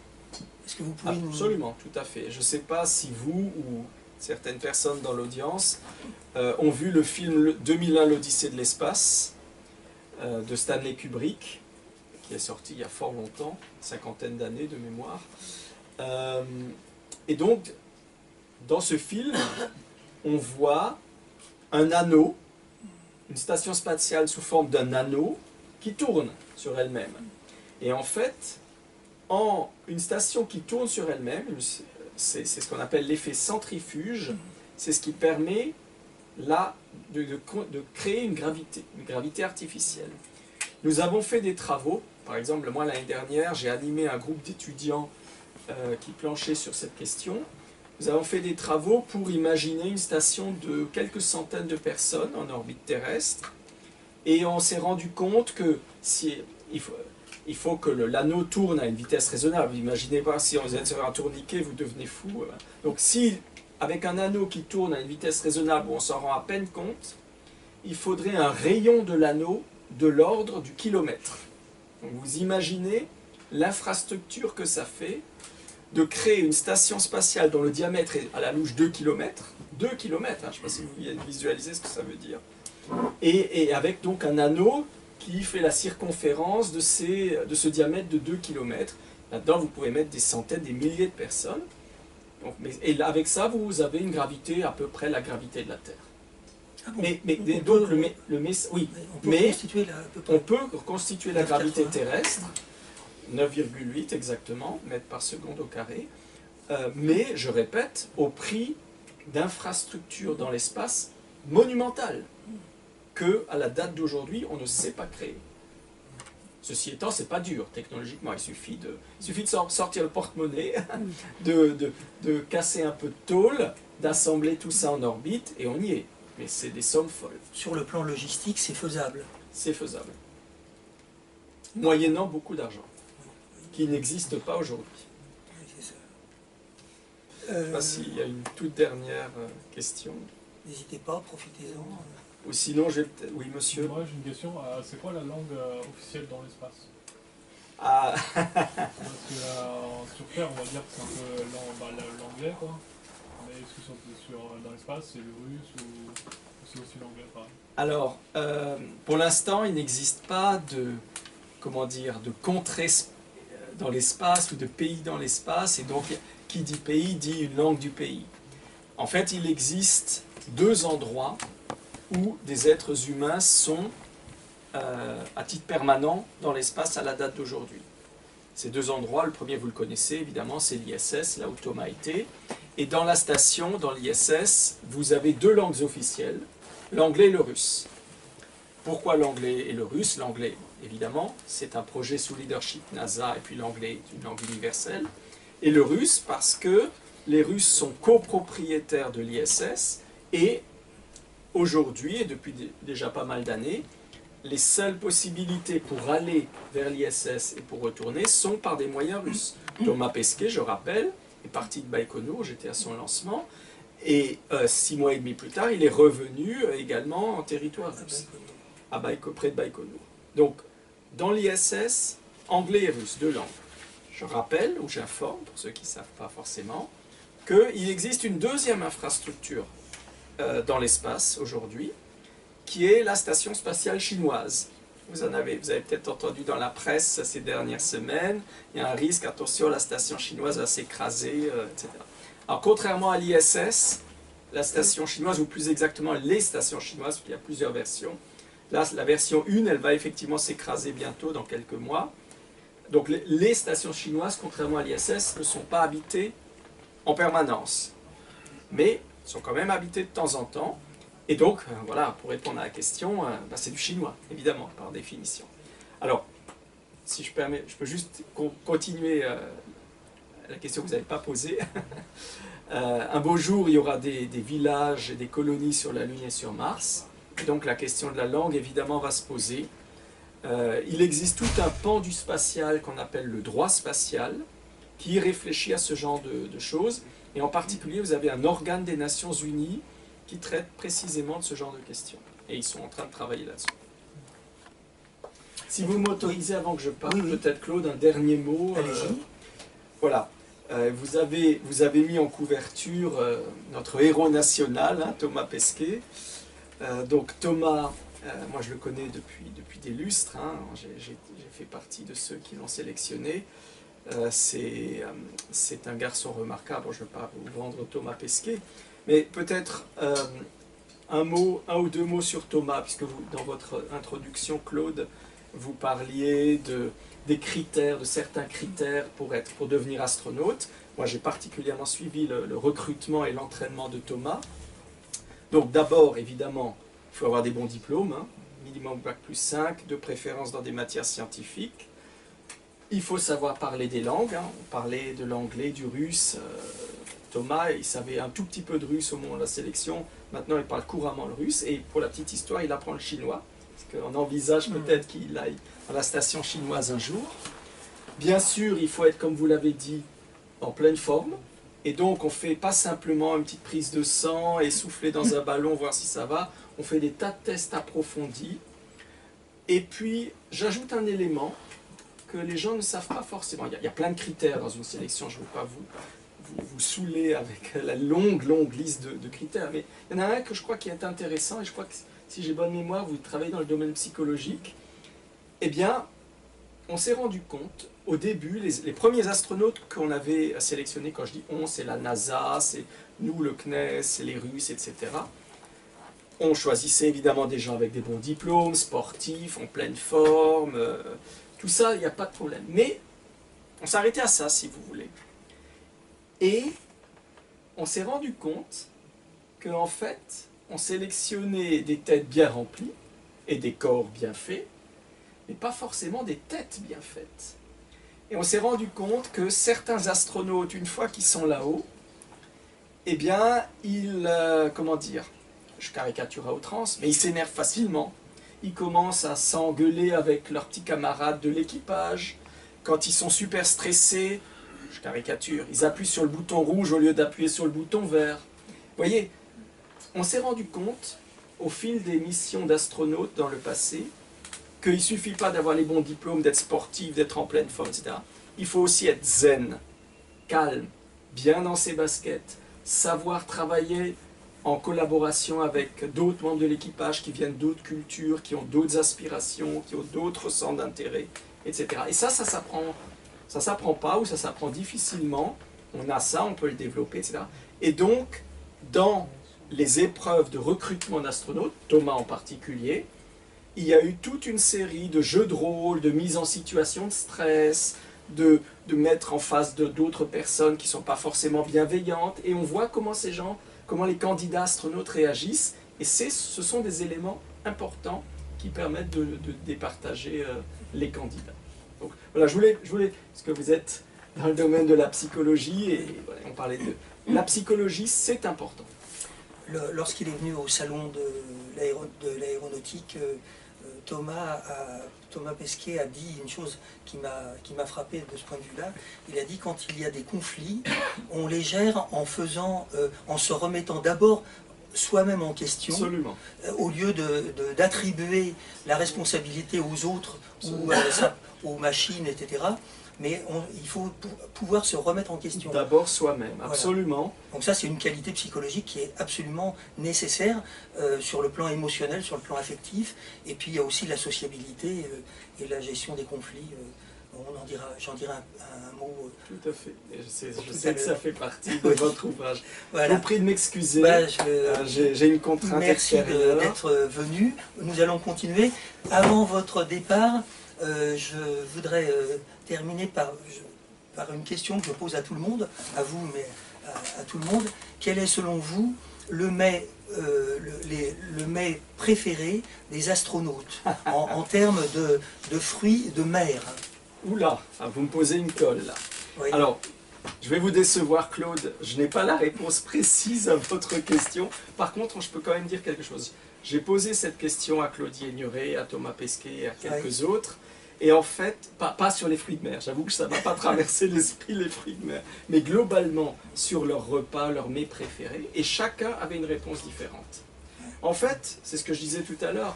est-ce que vous pouvez absolument, tout à fait. Je ne sais pas si vous ou certaines personnes dans l'audience ont vu le film 2001, l'Odyssée de l'espace de Stanley Kubrick, qui est sorti il y a fort longtemps, une cinquantaine d'années de mémoire. Et donc, dans ce film, on voit un anneau, une station spatiale sous forme d'un anneau qui tourne sur elle-même. Et en fait, une station qui tourne sur elle-même, c'est ce qu'on appelle l'effet centrifuge, c'est ce qui permet là de créer une gravité artificielle. Nous avons fait des travaux, par exemple, moi l'année dernière, j'ai animé un groupe d'étudiants qui planchaient sur cette question. Nous avons fait des travaux pour imaginer une station de quelques centaines de personnes en orbite terrestre, et on s'est rendu compte que il faut que l'anneau tourne à une vitesse raisonnable. Imaginez pas, si vous êtes sur un tourniquet, vous devenez fou. Donc si, avec un anneau qui tourne à une vitesse raisonnable où on s'en rend à peine compte, il faudrait un rayon de l'anneau de l'ordre du kilomètre. Donc vous imaginez l'infrastructure que ça fait de créer une station spatiale dont le diamètre est à la louche 2 km. 2 km, je ne sais pas si vous visualisez ce que ça veut dire. Et avec donc un anneau qui fait la circonférence de ce diamètre de 2 km. Là-dedans, vous pouvez mettre des centaines, des milliers de personnes. Donc, et là, avec ça, vous avez une gravité à peu près la gravité de la Terre. Ah bon, on peut reconstituer la gravité terrestre, 9,8 exactement, mètres par seconde au carré, mais, je répète, au prix d'infrastructures dans l'espace monumentales, que à la date d'aujourd'hui, on ne sait pas créer. Ceci étant, c'est pas dur technologiquement, il suffit de sortir le porte-monnaie, de casser un peu de tôle, d'assembler tout ça en orbite, et on y est. Mais c'est des sommes folles. Sur le plan logistique, c'est faisable. C'est faisable. Moyennant beaucoup d'argent, qui n'existe pas aujourd'hui. Je ne sais pas s'il y a une toute dernière question. N'hésitez pas, profitez-en. Ou sinon, oui, monsieur. Moi, j'ai une question. C'est quoi la langue officielle dans l'espace? Parce que sur Terre, on va dire que c'est un peu l'anglais, quoi. Mais est-ce que dans l'espace, c'est le russe ou c'est aussi l'anglais, pareil? Alors, pour l'instant, il n'existe pas de contrée dans l'espace ou de pays dans l'espace. Et donc, qui dit pays dit une langue du pays. En fait, il existe 2 endroits où des êtres humains sont à titre permanent dans l'espace à la date d'aujourd'hui. Ces 2 endroits, le premier vous le connaissez évidemment, c'est l'ISS, là où Thomas était. Et dans la station, dans l'ISS, vous avez 2 langues officielles, l'anglais et le russe. Pourquoi l'anglais et le russe? L'anglais, évidemment, c'est un projet sous leadership NASA, et puis l'anglais est une langue universelle. Et le russe, parce que les Russes sont copropriétaires de l'ISS, et aujourd'hui, et depuis déjà pas mal d'années, les seules possibilités pour aller vers l'ISS et pour retourner sont par des moyens russes. Thomas Pesquet, je rappelle, est parti de Baïkonour, j'étais à son lancement, et 6 mois et demi plus tard, il est revenu également en territoire russe. près de Baïkonour. Donc, dans l'ISS, anglais et russe, 2 langues. Je rappelle, ou j'informe, pour ceux qui ne savent pas forcément, qu'il existe une deuxième infrastructure dans l'espace aujourd'hui, qui est la station spatiale chinoise. Vous avez peut-être entendu dans la presse ces dernières semaines, il y a un risque, attention, la station chinoise va s'écraser, etc. Alors, contrairement à l'ISS, la station chinoise, ou plus exactement les stations chinoises, parce qu'il y a plusieurs versions, là, la version 1, elle va effectivement s'écraser bientôt, dans quelques mois. Donc, les stations chinoises, contrairement à l'ISS, ne sont pas habitées en permanence, mais sont quand même habitées de temps en temps. Et donc, voilà, pour répondre à la question, c'est du chinois, évidemment, par définition. Alors, si je permets, je peux juste continuer la question que vous n'avez pas posée. Un beau jour, il y aura des villages et des colonies sur la Lune et sur Mars. Et donc, la question de la langue, évidemment, va se poser. Il existe tout un pan du spatial qu'on appelle le droit spatial, qui réfléchit à ce genre de choses. Et en particulier, vous avez un organe des Nations Unies qui traite précisément de ce genre de questions. Et ils sont en train de travailler là-dessus. Si vous m'autorisez, avant que je parte, peut-être Claude, un dernier mot. Voilà. Vous avez mis en couverture notre héros national, hein, Thomas Pesquet. Donc Thomas, moi je le connais depuis des lustres, hein, j'ai fait partie de ceux qui l'ont sélectionné. C'est un garçon remarquable, je ne veux pas vous vendre Thomas Pesquet, mais peut-être un ou deux mots sur Thomas, puisque vous, dans votre introduction, Claude, vous parliez des critères, de certains critères pour devenir astronaute. Moi, j'ai particulièrement suivi le recrutement et l'entraînement de Thomas. Donc d'abord, évidemment, il faut avoir des bons diplômes, hein, minimum bac plus 5, de préférence dans des matières scientifiques. Il faut savoir parler des langues, hein. On parlait de l'anglais, du russe. Thomas, il savait un tout petit peu de russe au moment de la sélection. Maintenant, il parle couramment le russe. Et pour la petite histoire, il apprend le chinois. Parce qu'on envisage peut-être qu'il aille à la station chinoise un jour. Bien sûr, il faut être, comme vous l'avez dit, en pleine forme. Et donc, on ne fait pas simplement une petite prise de sang et souffler dans un ballon, voir si ça va. On fait des tas de tests approfondis. Et puis, j'ajoute un élément que les gens ne savent pas forcément. Il y a plein de critères dans une sélection, je ne veux pas vous saouler avec la longue liste de critères, mais il y en a un que je crois qui est intéressant, et je crois que si j'ai bonne mémoire, vous travaillez dans le domaine psychologique. Eh bien, on s'est rendu compte, au début, les premiers astronautes qu'on avait sélectionnés, quand je dis on, c'est la NASA, c'est nous, le CNES, c'est les Russes, etc. On choisissait évidemment des gens avec des bons diplômes, sportifs, en pleine forme, tout ça, il n'y a pas de problème. Mais on s'arrêtait à ça, si vous voulez. Et on s'est rendu compte qu'en fait, on sélectionnait des têtes bien remplies et des corps bien faits, mais pas forcément des têtes bien faites. Et on s'est rendu compte que certains astronautes, une fois qu'ils sont là-haut, eh bien, comment dire, je caricature à outrance, mais ils s'énervent facilement. Ils commencent à s'engueuler avec leurs petits camarades de l'équipage. Quand ils sont super stressés, je caricature, ils appuient sur le bouton rouge au lieu d'appuyer sur le bouton vert. Vous voyez, on s'est rendu compte, au fil des missions d'astronautes dans le passé, qu'il ne suffit pas d'avoir les bons diplômes, d'être sportif, d'être en pleine forme, etc. Il faut aussi être zen, calme, bien dans ses baskets, savoir travailler en collaboration avec d'autres membres de l'équipage qui viennent d'autres cultures, qui ont d'autres aspirations, qui ont d'autres centres d'intérêt, etc. Et ça s'apprend pas ou ça s'apprend difficilement. On a ça, on peut le développer, etc. Et donc, dans les épreuves de recrutement d'astronautes, Thomas en particulier, il y a eu toute une série de jeux de rôle, de mise en situation de stress, de mettre en face d'autres personnes qui ne sont pas forcément bienveillantes, et on voit comment ces gens, comment les candidats astronautes réagissent, et ce sont des éléments importants qui permettent de départager les candidats. Donc voilà, je voulais, parce que vous êtes dans le domaine de la psychologie, et voilà, on parlait de la psychologie, c'est important. Lorsqu'il est venu au salon de l'aéronautique, Thomas Pesquet a dit une chose qui m'a frappé de ce point de vue-là. Il a dit quand il y a des conflits, on les gère en se remettant d'abord soi-même en question, Absolument. au lieu d'attribuer la responsabilité aux autres ou aux machines, etc. Mais il faut pouvoir se remettre en question. D'abord soi-même, Voilà. absolument. Donc ça, c'est une qualité psychologique qui est absolument nécessaire sur le plan émotionnel, sur le plan affectif. Et puis il y a aussi la sociabilité et la gestion des conflits. J'en dirai un mot. Tout à fait. Et je Tout sais à que ça l'heure. fait partie de Oui. votre ouvrage. Je Voilà. vous prie de m'excuser. Bah, J'ai une contrainte merci extérieure. d'être venu. Nous allons continuer. Avant votre départ, je voudrais terminer par une question que je pose à tout le monde, à vous, mais à tout le monde. Quel est selon vous le mets préféré des astronautes en termes de fruits de mer? Oula, vous me posez une colle là. Oui. Alors, je vais vous décevoir, Claude. Je n'ai pas la réponse précise à votre question. Par contre, je peux quand même dire quelque chose. J'ai posé cette question à Claudie Aigneret, à Thomas Pesquet et à quelques autres. Et en fait, pas sur les fruits de mer. J'avoue que ça ne m'a pas traversé l'esprit, les fruits de mer. Mais globalement, sur leur repas, leur mets préférés. Et chacun avait une réponse différente. En fait, c'est ce que je disais tout à l'heure.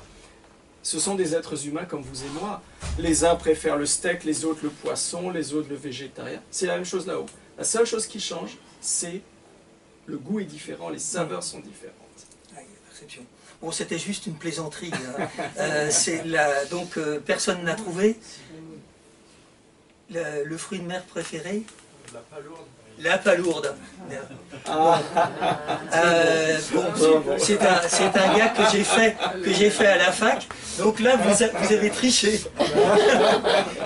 Ce sont des êtres humains comme vous et moi. Les uns préfèrent le steak, les autres le poisson, les autres le végétarien. C'est la même chose là-haut. La seule chose qui change, c'est le goût est différent, les saveurs sont différentes. Ah, perception. Bon, c'était juste une plaisanterie. Donc, personne n'a trouvé le fruit de mer préféré? La palourde. La palourde. Bon. C'est un gag que j'ai fait à la fac. Donc là, vous avez triché.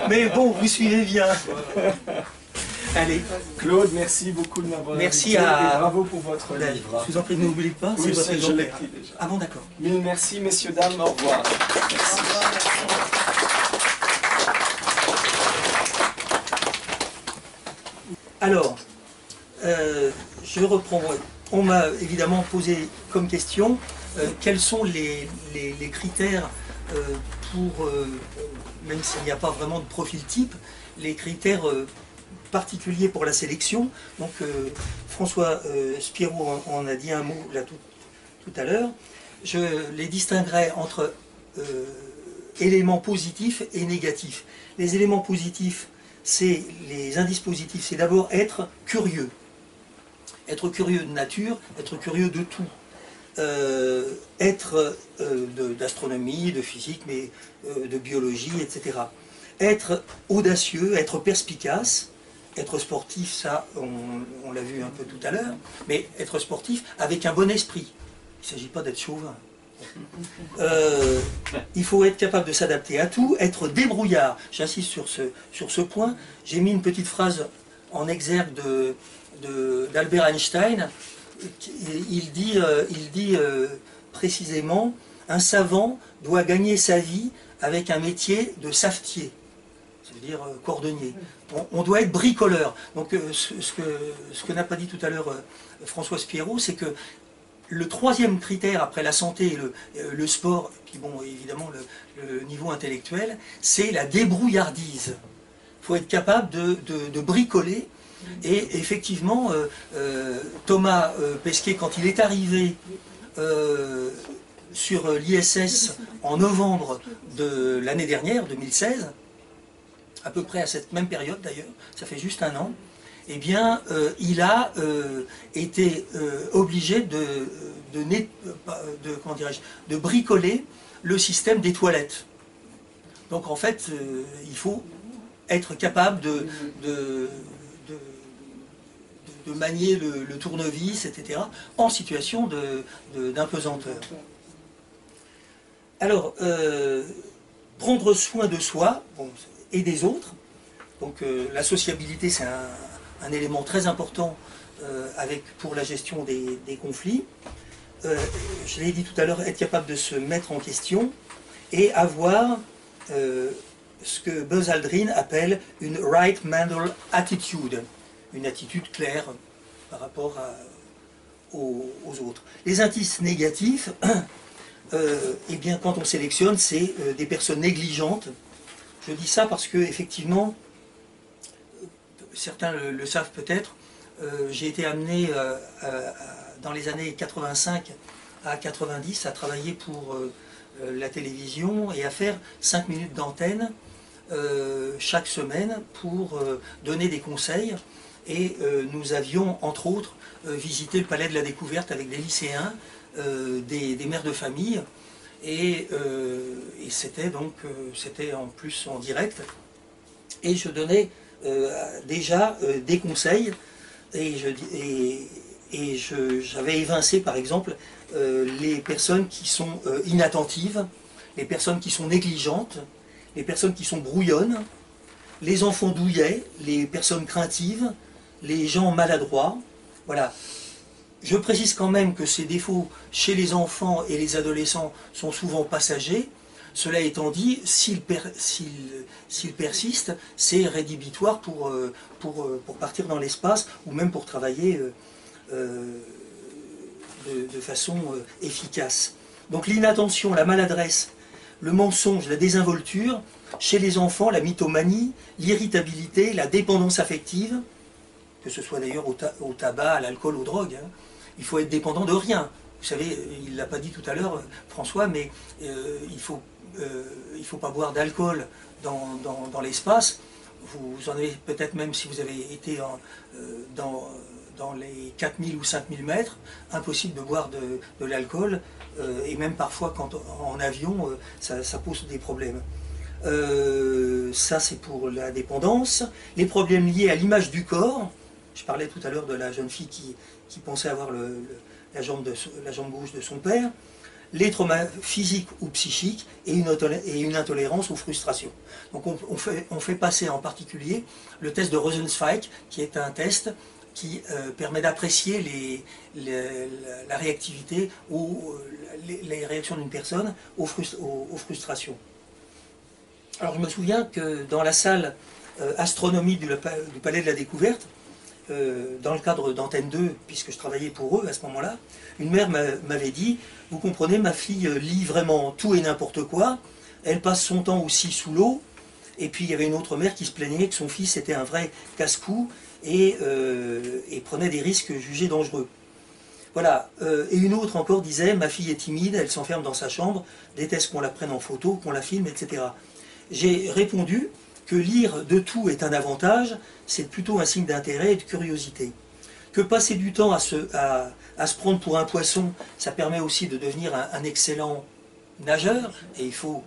Mais bon, vous suivez bien. Allez. Claude, merci beaucoup de m'avoir Merci invité à- et bravo pour votre livre. Je vous en prie, n'oubliez pas, c'est Oui, votre je l'ai exemplaire. pris déjà. Ah bon, d'accord. Mille merci, messieurs, dames, au revoir. Merci. Alors, je reprends. On m'a évidemment posé comme question quels sont les critères pour, même s'il n'y a pas vraiment de profil type, les critères particuliers pour la sélection. Donc, François Spirou en a dit un mot là tout à l'heure. Je les distinguerai entre éléments positifs et négatifs. Les éléments positifs, c'est les indices positifs, c'est d'abord être curieux. Être curieux de nature, être curieux de tout. Être d'astronomie, de physique, mais de biologie, etc. Être audacieux, être perspicace, être sportif, ça, on l'a vu un peu tout à l'heure, mais être sportif avec un bon esprit. Il ne s'agit pas d'être chauvin. Il faut être capable de s'adapter à tout, être débrouillard. J'insiste sur ce point. J'ai mis une petite phrase en exergue d'Albert Einstein. Il dit précisément, un savant doit gagner sa vie avec un métier de savetier, c'est-à-dire cordonnier. On doit être bricoleur. Donc ce que n'a pas dit tout à l'heure François Spirou, c'est que le troisième critère après la santé et le sport, et puis bon, évidemment le niveau intellectuel, c'est la débrouillardise. Il faut être capable de bricoler. Et effectivement, Thomas Pesquet, quand il est arrivé sur l'ISS en novembre de l'année dernière, 2016, à peu près à cette même période d'ailleurs, ça fait juste un an, eh bien, il a été obligé de bricoler le système des toilettes. Donc en fait, il faut être capable de manier le tournevis, etc., en situation d'impesanteur. Alors, prendre soin de soi et des autres. Donc la sociabilité, c'est un élément très important pour la gestion des conflits. Je l'ai dit tout à l'heure, être capable de se mettre en question et avoir ce que Buzz Aldrin appelle une right mental attitude, une attitude claire par rapport aux autres. Les indices négatifs, eh bien, quand on sélectionne, c'est des personnes négligentes. Je dis ça parce que, effectivement, certains le savent peut-être, j'ai été amené dans les années 85 à 90, à travailler pour la télévision et à faire 5 minutes d'antenne chaque semaine pour donner des conseils. Et nous avions, entre autres, visité le Palais de la Découverte avec des lycéens, des mères de famille. Et c'était donc c'était en plus en direct. Et je donnais déjà des conseils. Et j'avais évincé, par exemple, les personnes qui sont inattentives, les personnes qui sont négligentes, les personnes qui sont brouillonnes, les enfants douillets, les personnes craintives, les gens maladroits. Voilà. Je précise quand même que ces défauts chez les enfants et les adolescents sont souvent passagers. Cela étant dit, s'ils persistent, c'est rédhibitoire pour partir dans l'espace ou même pour travailler de façon efficace. Donc l'inattention, la maladresse, le mensonge, la désinvolture, chez les enfants, la mythomanie, l'irritabilité, la dépendance affective, que ce soit d'ailleurs au tabac, à l'alcool, aux drogues. Hein. Il faut être dépendant de rien. Vous savez, il ne l'a pas dit tout à l'heure, François, mais il faut pas boire d'alcool dans l'espace. Vous en avez peut-être même si vous avez été dans les 4000 ou 5000 mètres, impossible de boire de l'alcool, et même parfois quand en avion, ça pose des problèmes. Ça c'est pour la dépendance. Les problèmes liés à l'image du corps. Je parlais tout à l'heure de la jeune fille qui pensait avoir la jambe gauche de son père. Les traumas physiques ou psychiques et une intolérance aux frustrations. Donc on fait passer en particulier le test de Rosenzweig, qui est un test qui permet d'apprécier la réactivité ou les réactions d'une personne aux frustrations. Alors je me souviens que dans la salle astronomie du Palais de la Découverte, dans le cadre d'Antenne 2, puisque je travaillais pour eux à ce moment-là, une mère m'avait dit, vous comprenez, ma fille lit vraiment tout et n'importe quoi, elle passe son temps aussi sous l'eau, et puis il y avait une autre mère qui se plaignait que son fils était un vrai casse-cou et prenait des risques jugés dangereux. Voilà, et une autre encore disait, ma fille est timide, elle s'enferme dans sa chambre, déteste qu'on la prenne en photo, qu'on la filme, etc. J'ai répondu que lire de tout est un avantage, c'est plutôt un signe d'intérêt et de curiosité. Que passer du temps à se prendre pour un poisson, ça permet aussi de devenir un excellent nageur, et il faut,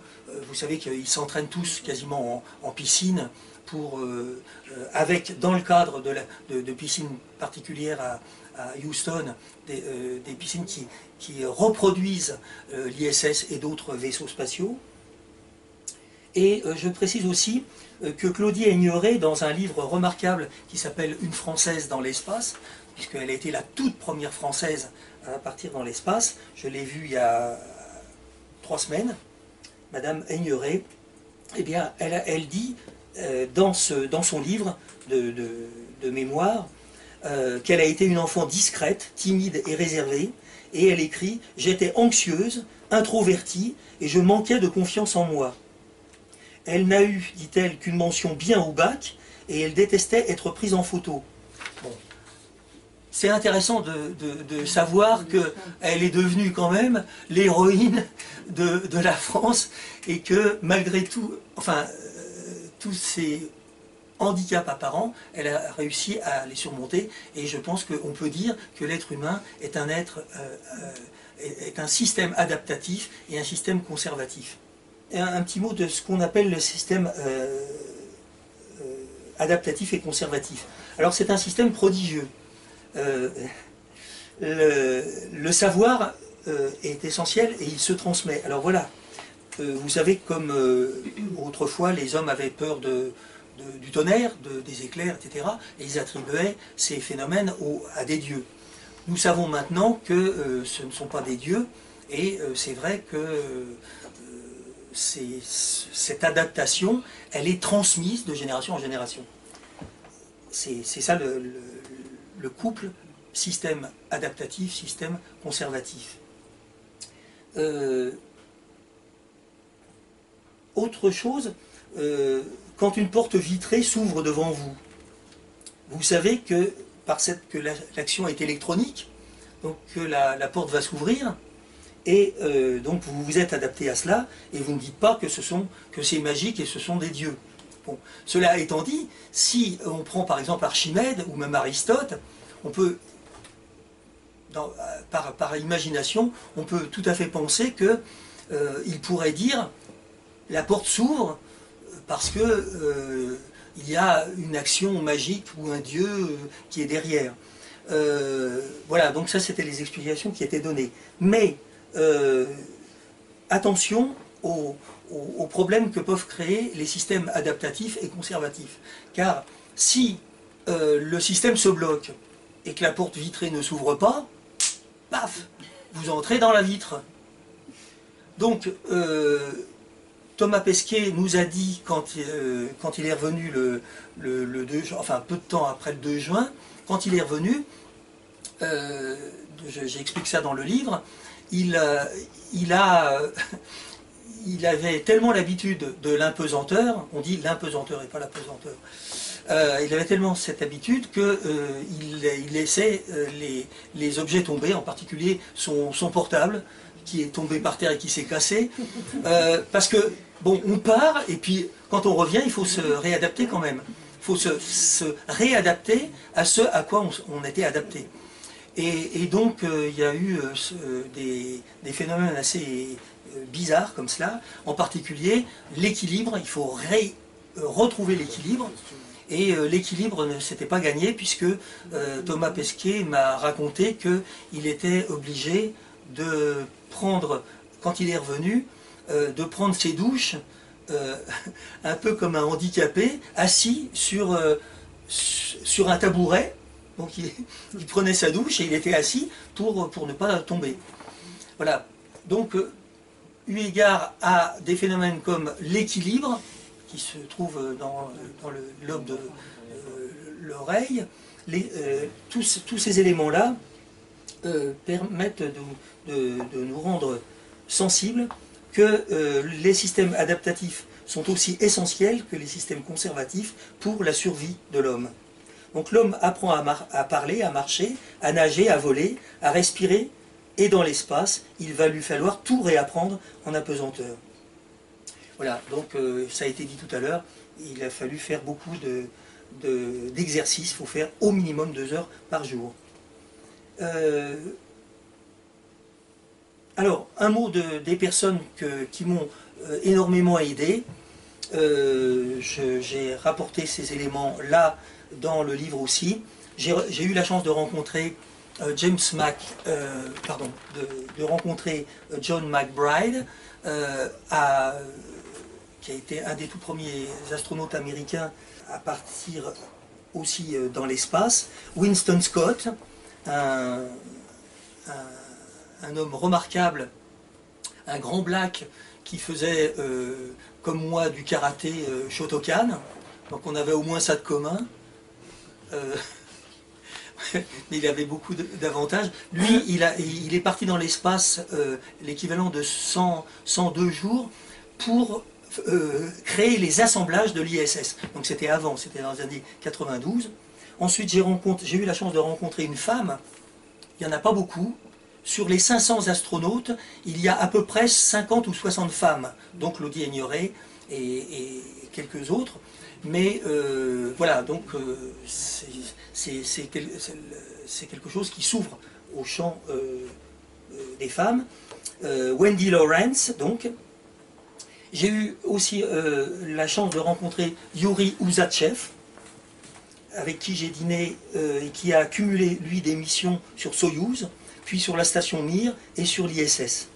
vous savez qu'ils s'entraînent tous quasiment en piscine, dans le cadre de piscines particulières à Houston, des piscines qui reproduisent l'ISS et d'autres vaisseaux spatiaux. Et je précise aussi que Claudie Aigneret, dans un livre remarquable qui s'appelle « Une Française dans l'espace », puisqu'elle a été la toute première Française à partir dans l'espace, je l'ai vue il y a 3 semaines, Madame Aigneret, eh bien, elle dit dans son livre de mémoire qu'elle a été une enfant discrète, timide et réservée, et elle écrit « J'étais anxieuse, introvertie, et je manquais de confiance en moi. Elle n'a eu, dit-elle, qu'une mention bien au bac, et elle détestait être prise en photo. » Bon. C'est intéressant de savoir qu'elle est devenue quand même l'héroïne de la France, et que malgré tout, enfin, tous ces handicaps apparents, elle a réussi à les surmonter, et je pense qu'on peut dire que l'être humain est un système adaptatif et un système conservatif. Un petit mot de ce qu'on appelle le système adaptatif et conservatif. Alors c'est un système prodigieux. Le savoir est essentiel et il se transmet. Alors voilà, vous savez, comme autrefois les hommes avaient peur du tonnerre, des éclairs, etc., et ils attribuaient ces phénomènes à des dieux. Nous savons maintenant que ce ne sont pas des dieux, et c'est vrai que cette adaptation, elle est transmise de génération en génération. C'est ça le couple système adaptatif, système conservatif. Autre chose, quand une porte vitrée s'ouvre devant vous, vous savez que l'action est électronique, donc que la porte va s'ouvrir, et donc vous vous êtes adapté à cela, et vous ne dites pas que c'est magique et ce sont des dieux. Bon. Cela étant dit, si on prend par exemple Archimède ou même Aristote, on peut, par imagination, on peut tout à fait penser que il pourrait dire la porte s'ouvre parce que il y a une action magique ou un dieu qui est derrière. Voilà, donc ça c'était les explications qui étaient données. Mais attention aux problèmes que peuvent créer les systèmes adaptatifs et conservatifs. Car si le système se bloque et que la porte vitrée ne s'ouvre pas, paf, vous entrez dans la vitre. Donc, Thomas Pesquet nous a dit, quand il est revenu le 2 juin, enfin peu de temps après le 2 juin, quand il est revenu, j'explique ça dans le livre, il avait tellement l'habitude de l'impesanteur, on dit l'impesanteur et pas l'apesanteur, il avait tellement cette habitude qu'il laissait les objets tomber, en particulier son portable, qui est tombé par terre et qui s'est cassé, parce que, bon, on part, et puis quand on revient, il faut se réadapter quand même. Il faut se réadapter à ce à quoi on était adapté. Et donc, il y a eu des phénomènes assez bizarres comme cela, en particulier l'équilibre, il faut retrouver l'équilibre, et l'équilibre ne s'était pas gagné, puisque Thomas Pesquet m'a raconté qu'il était obligé de prendre, quand il est revenu, de prendre ses douches un peu comme un handicapé, assis sur un tabouret. Donc il prenait sa douche et il était assis pour ne pas tomber. Voilà. Donc, eu égard à des phénomènes comme l'équilibre, qui se trouve dans le lobe de l'oreille, tous ces éléments-là permettent de nous rendre sensibles que les systèmes adaptatifs sont aussi essentiels que les systèmes conservatifs pour la survie de l'homme. Donc l'homme apprend à parler, à marcher, à nager, à voler, à respirer, et dans l'espace, il va lui falloir tout réapprendre en apesanteur. Voilà, donc ça a été dit tout à l'heure, il a fallu faire beaucoup d'exercices, il faut faire au minimum 2 heures par jour. Alors, un mot des personnes qui m'ont énormément aidé. J'ai rapporté ces éléments-là dans le livre aussi. J'ai eu la chance de rencontrer de rencontrer John McBride, qui a été un des tout premiers astronautes américains à partir aussi dans l'espace. Winston Scott, un homme remarquable, un grand black qui faisait, comme moi, du karaté Shotokan. Donc on avait au moins ça de commun. Mais il avait beaucoup d'avantages. Lui, il est parti dans l'espace l'équivalent de 102 jours pour créer les assemblages de l'ISS. Donc c'était avant, c'était dans les années 92. Ensuite, j'ai eu la chance de rencontrer une femme. Il n'y en a pas beaucoup. Sur les 500 astronautes, il y a à peu près 50 ou 60 femmes. Donc Claudie Aigneret et quelques autres. Mais voilà, donc c'est quelque chose qui s'ouvre au champ des femmes. Wendy Lawrence, donc. J'ai eu aussi la chance de rencontrer Yuri Uzachev, avec qui j'ai dîné et qui a cumulé, lui, des missions sur Soyouz, puis sur la station Mir et sur l'ISS.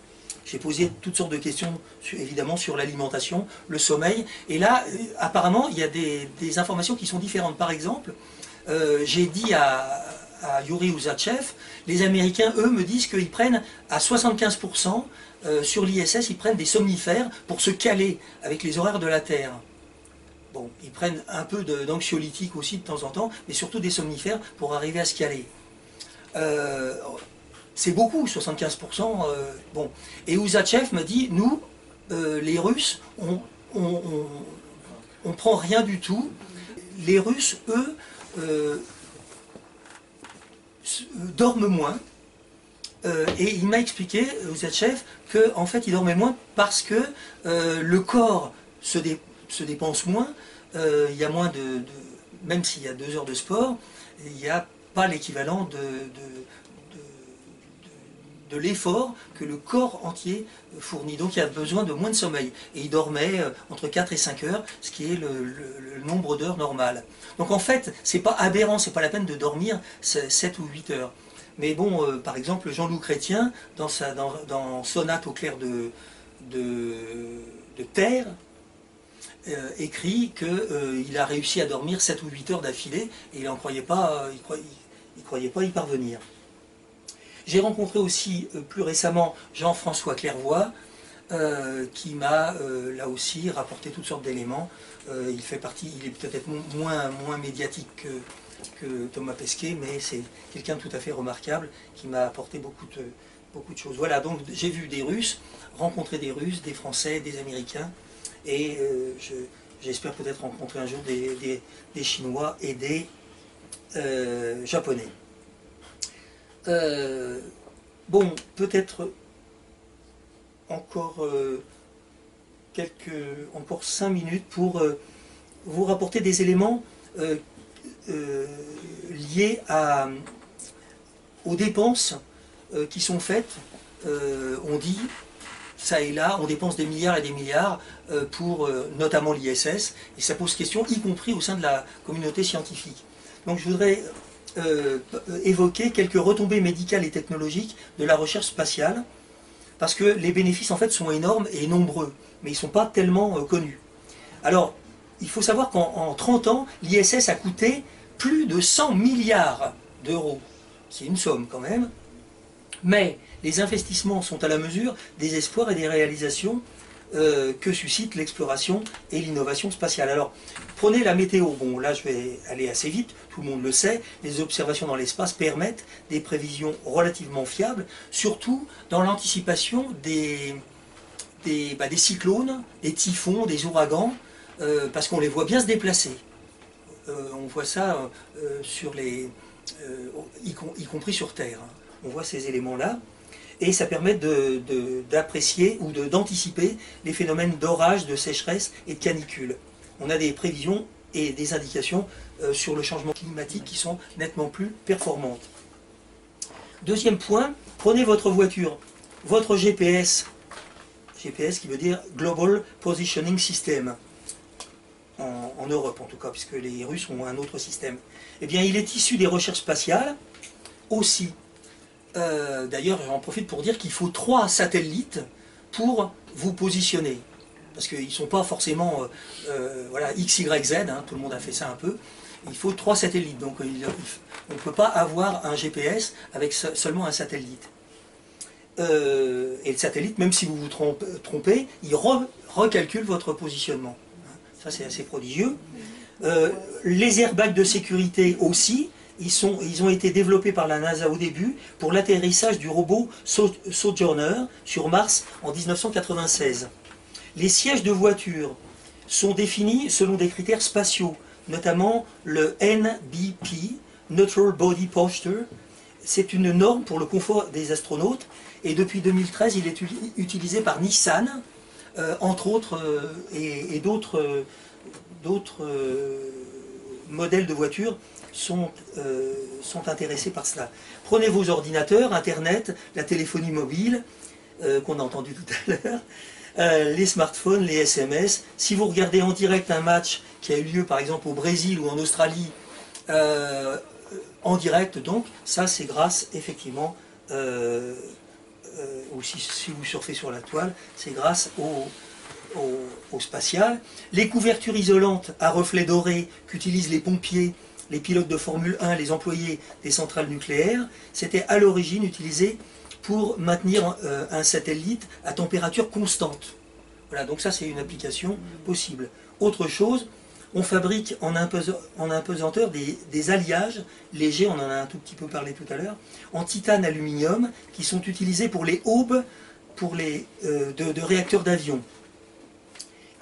J'ai posé toutes sortes de questions, évidemment, sur l'alimentation, le sommeil. Et là, apparemment, il y a des informations qui sont différentes. Par exemple, j'ai dit à Yuri Uzachev, les Américains, eux, me disent qu'ils prennent à 75%, sur l'ISS, ils prennent des somnifères pour se caler avec les horaires de la Terre. Bon, ils prennent un peu d'anxiolytiques aussi de temps en temps, mais surtout des somnifères pour arriver à se caler. C'est beaucoup, 75%. Bon. Et Uzachev me dit, nous, les Russes, on prend rien du tout. Les Russes, eux, dorment moins. Et il m'a expliqué, Ouziatchev, qu'en fait il dormait moins parce que le corps se dépense moins, il y a moins même s'il y a 2 heures de sport, il n'y a pas l'équivalent de l'effort que le corps entier fournit. Donc il y a besoin de moins de sommeil. Et il dormait entre 4 et 5 heures, ce qui est le nombre d'heures normal. Donc en fait, c'est pas aberrant, c'est pas la peine de dormir 7 ou 8 heures. Mais bon, par exemple, Jean-Loup Chrétien, dans Sonate au clair de terre, écrit qu'il a réussi à dormir 7 ou 8 heures d'affilée et il n'en croyait pas, il croyait pas y parvenir. J'ai rencontré aussi plus récemment Jean-François Clairvoy, qui m'a là aussi rapporté toutes sortes d'éléments. Il est peut-être moins médiatique que Thomas Pesquet, mais c'est quelqu'un de tout à fait remarquable qui m'a apporté beaucoup de choses. Voilà, donc j'ai vu des Russes, rencontré des Russes, des Français, des Américains, et j'espère peut-être rencontrer un jour des Chinois et des Japonais. Bon, peut-être encore 5 minutes pour vous rapporter des éléments liés aux dépenses qui sont faites. On dit, ça et là, on dépense des milliards et des milliards pour notamment l'ISS, et ça pose question, y compris au sein de la communauté scientifique. Donc je voudrais évoquer quelques retombées médicales et technologiques de la recherche spatiale, parce que les bénéfices en fait sont énormes et nombreux, mais ils ne sont pas tellement connus. Alors, il faut savoir qu'en 30 ans, l'ISS a coûté plus de 100 milliards d'euros. C'est une somme quand même. Mais les investissements sont à la mesure des espoirs et des réalisations que suscite l'exploration et l'innovation spatiale. Alors, prenez la météo. Bon, là, je vais aller assez vite, tout le monde le sait. Les observations dans l'espace permettent des prévisions relativement fiables, surtout dans l'anticipation des cyclones, des typhons, des ouragans, parce qu'on les voit bien se déplacer. On voit ça y compris sur Terre. On voit ces éléments-là. Et ça permet d'apprécier ou d'anticiper les phénomènes d'orage, de sécheresse et de canicule. On a des prévisions et des indications sur le changement climatique qui sont nettement plus performantes. Deuxième point, prenez votre voiture, votre GPS qui veut dire Global Positioning System, en Europe en tout cas, puisque les Russes ont un autre système. Eh bien, il est issu des recherches spatiales aussi. D'ailleurs, j'en profite pour dire qu'il faut 3 satellites pour vous positionner. Parce qu'ils ne sont pas forcément voilà, X, Y, Z, hein, tout le monde a fait ça un peu. Il faut 3 satellites, donc on ne peut pas avoir un GPS avec seulement un satellite. Et le satellite, même si vous vous trompez, il recalcule votre positionnement. Ça, c'est assez prodigieux. Les airbags de sécurité aussi. Ils ont été développés par la NASA au début pour l'atterrissage du robot Sojourner sur Mars en 1996. Les sièges de voiture sont définis selon des critères spatiaux, notamment le NBP, Neutral Body Posture. C'est une norme pour le confort des astronautes et depuis 2013 il est utilisé par Nissan, entre autres, et d'autres modèles de voitures sont intéressés par cela. Prenez vos ordinateurs, Internet, la téléphonie mobile, qu'on a entendu tout à l'heure, les smartphones, les SMS. Si vous regardez en direct un match qui a eu lieu par exemple au Brésil ou en Australie, en direct donc, ça c'est grâce effectivement, ou si vous surfez sur la toile, c'est grâce au spatial. Les couvertures isolantes à reflets dorés qu'utilisent les pompiers, les pilotes de Formule 1, les employés des centrales nucléaires, c'était à l'origine utilisé pour maintenir un satellite à température constante. Voilà, donc ça c'est une application possible. Autre chose, on fabrique en apesanteur des alliages légers, on en a un tout petit peu parlé tout à l'heure, en titane aluminium, qui sont utilisés pour les aubes de réacteurs d'avion.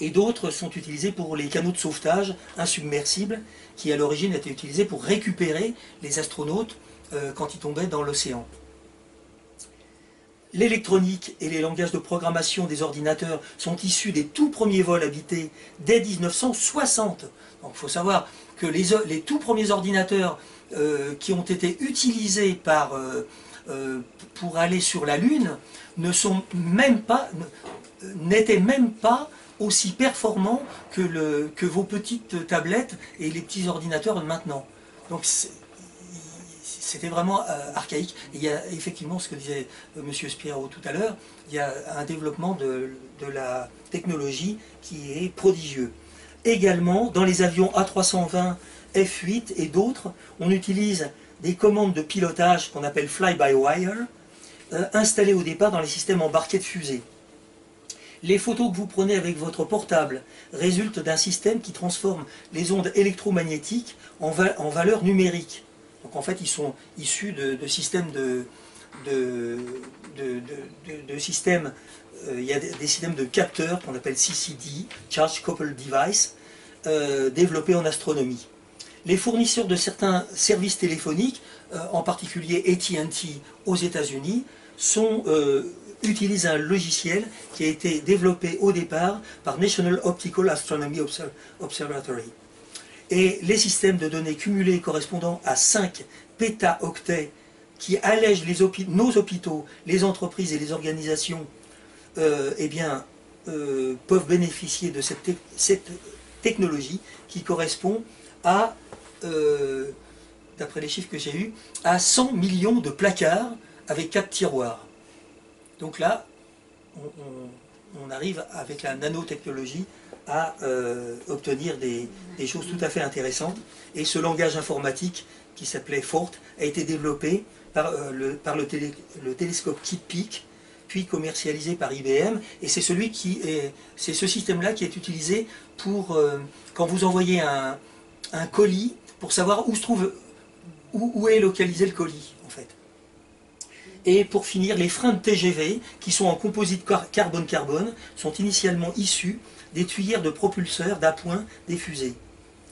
Et d'autres sont utilisés pour les canaux de sauvetage insubmersibles, qui à l'origine étaient utilisés pour récupérer les astronautes quand ils tombaient dans l'océan. L'électronique et les langages de programmation des ordinateurs sont issus des tout premiers vols habités dès 1960. Donc il faut savoir que les tout premiers ordinateurs qui ont été utilisés pour aller sur la Lune n'étaient même pas aussi performants que vos petites tablettes et les petits ordinateurs de maintenant. Donc c'était vraiment archaïque. Et il y a effectivement ce que disait M. Spiro tout à l'heure, il y a un développement de la technologie qui est prodigieux. Également, dans les avions A320, F8 et d'autres, on utilise des commandes de pilotage qu'on appelle fly-by-wire, installées au départ dans les systèmes embarqués de fusée. Les photos que vous prenez avec votre portable résultent d'un système qui transforme les ondes électromagnétiques en valeurs numériques. Donc en fait, ils sont issus de systèmes systèmes. Il y a des systèmes de capteurs qu'on appelle CCD, Charge Coupled Device, développés en astronomie. Les fournisseurs de certains services téléphoniques, en particulier AT&T aux États-Unis, utilisent un logiciel qui a été développé au départ par National Optical Astronomy Observatory. Et les systèmes de données cumulés correspondant à 5 pétaoctets qui allègent nos hôpitaux, les entreprises et les organisations, peuvent bénéficier de cette technologie qui correspond à, d'après les chiffres que j'ai eus, à 100 millions de placards avec 4 tiroirs. Donc là, on arrive avec la nanotechnologie à obtenir des choses tout à fait intéressantes. Et ce langage informatique qui s'appelait FORT a été développé par le télescope Kitt Peak, puis commercialisé par IBM. Et c'est ce système-là qui est utilisé pour quand vous envoyez un colis, pour savoir où est localisé le colis, en fait. Et pour finir, les freins de TGV, qui sont en composite carbone-carbone, sont initialement issus des tuyères de propulseurs d'appoint des fusées.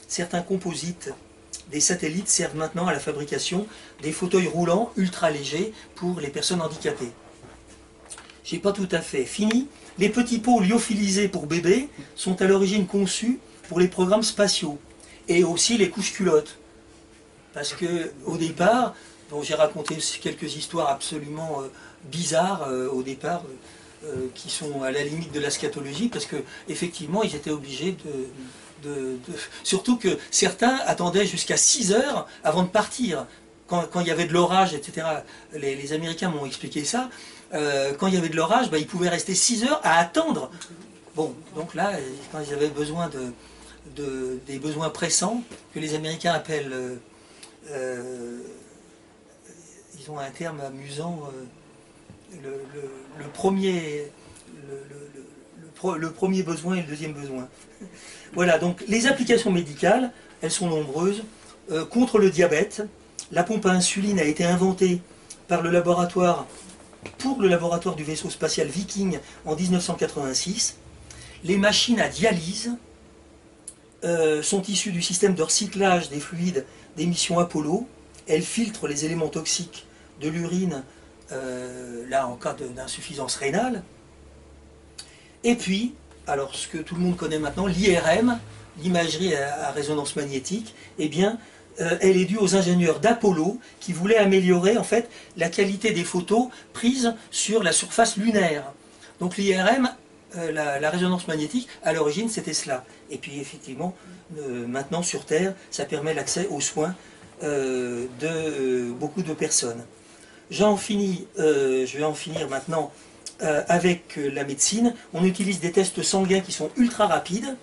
Certains composites des satellites servent maintenant à la fabrication des fauteuils roulants ultra légers pour les personnes handicapées. J'ai pas tout à fait fini. Les petits pots lyophilisés pour bébés sont à l'origine conçus pour les programmes spatiaux et aussi les couches culottes. Parce que au départ, bon, j'ai raconté quelques histoires absolument bizarres au départ, qui sont à la limite de la scatologie, parce que effectivement ils étaient obligés surtout que certains attendaient jusqu'à 6 heures avant de partir. Quand il y avait de l'orage, etc., les Américains m'ont expliqué ça, quand il y avait de l'orage, ils pouvaient rester 6 heures à attendre. Bon, donc là, quand ils avaient besoin des besoins pressants, que les Américains appellent, ils ont un terme amusant, le premier besoin et le deuxième besoin. Voilà, donc les applications médicales, elles sont nombreuses. Contre le diabète, la pompe à insuline a été inventée par le laboratoire du vaisseau spatial Viking en 1986. Les machines à dialyse sont issues du système de recyclage des fluides des missions Apollo. Elles filtrent les éléments toxiques de l'urine, là en cas d'insuffisance rénale. Et puis, alors ce que tout le monde connaît maintenant, l'IRM, l'imagerie à résonance magnétique, eh bien, elle est due aux ingénieurs d'Apollo qui voulaient améliorer en fait la qualité des photos prises sur la surface lunaire. Donc l'IRM, la résonance magnétique, à l'origine c'était cela. Et puis effectivement, maintenant sur Terre, ça permet l'accès aux soins de beaucoup de personnes. Je vais en finir maintenant avec la médecine. On utilise des tests sanguins qui sont ultra rapides,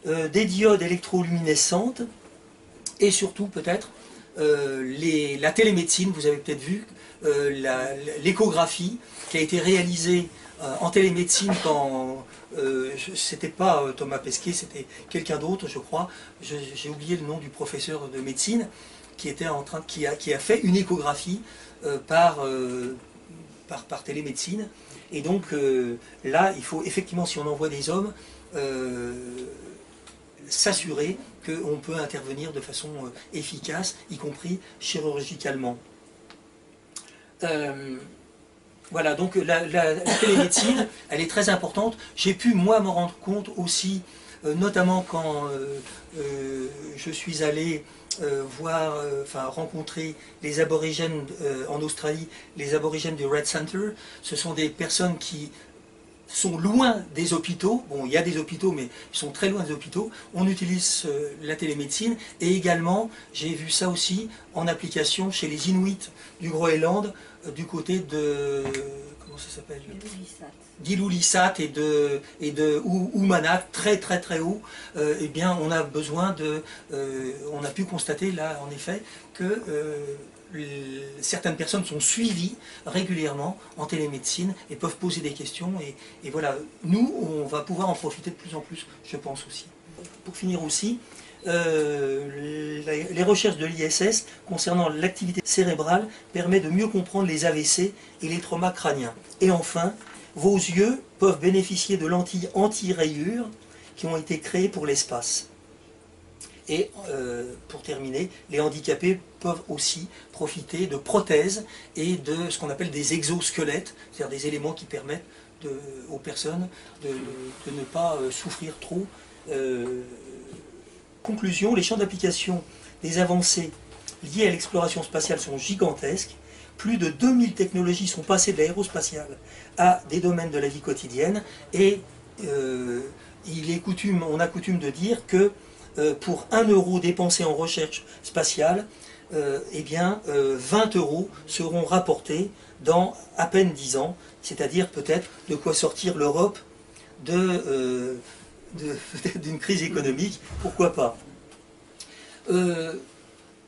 des diodes électroluminescentes, et surtout peut-être la télémédecine. Vous avez peut-être vu l'échographie qui a été réalisée en télémédecine quand c'était pas Thomas Pesquet, c'était quelqu'un d'autre, je crois. J'ai oublié le nom du professeur de médecine qui a fait une échographie par télémédecine. Et donc là, il faut effectivement, si on envoie des hommes, s'assurer qu'on peut intervenir de façon efficace, y compris chirurgicalement. Voilà, donc la télémédecine, elle est très importante. J'ai pu, moi, m'en rendre compte aussi, notamment quand je suis allé rencontrer les aborigènes en Australie, les aborigènes du Red Center. Ce sont des personnes qui sont loin des hôpitaux. Bon, il y a des hôpitaux, mais ils sont très loin des hôpitaux. On utilise la télémédecine. Et également, j'ai vu ça aussi en application chez les Inuits du Groenland, du côté de... Comment ça s'appelle ? d'Ilulissat et de Oumanak, très très très haut, eh bien on a besoin de... on a pu constater là en effet que certaines personnes sont suivies régulièrement en télémédecine et peuvent poser des questions et voilà, nous on va pouvoir en profiter de plus en plus, je pense aussi. Pour finir aussi, les recherches de l'ISS concernant l'activité cérébrale permettent de mieux comprendre les AVC et les traumas crâniens. Et enfin, vos yeux peuvent bénéficier de lentilles anti-rayures qui ont été créées pour l'espace. Et pour terminer, les handicapés peuvent aussi profiter de prothèses et de ce qu'on appelle des exosquelettes, c'est-à-dire des éléments qui permettent aux personnes de ne pas souffrir trop. Conclusion, les champs d'application des avancées liées à l'exploration spatiale sont gigantesques. Plus de 2000 technologies sont passées de l'aérospatiale à des domaines de la vie quotidienne et on a coutume de dire que pour 1 euro dépensé en recherche spatiale, 20 euros seront rapportés dans à peine 10 ans, c'est-à-dire peut-être de quoi sortir l'Europe d'une crise économique, pourquoi pas.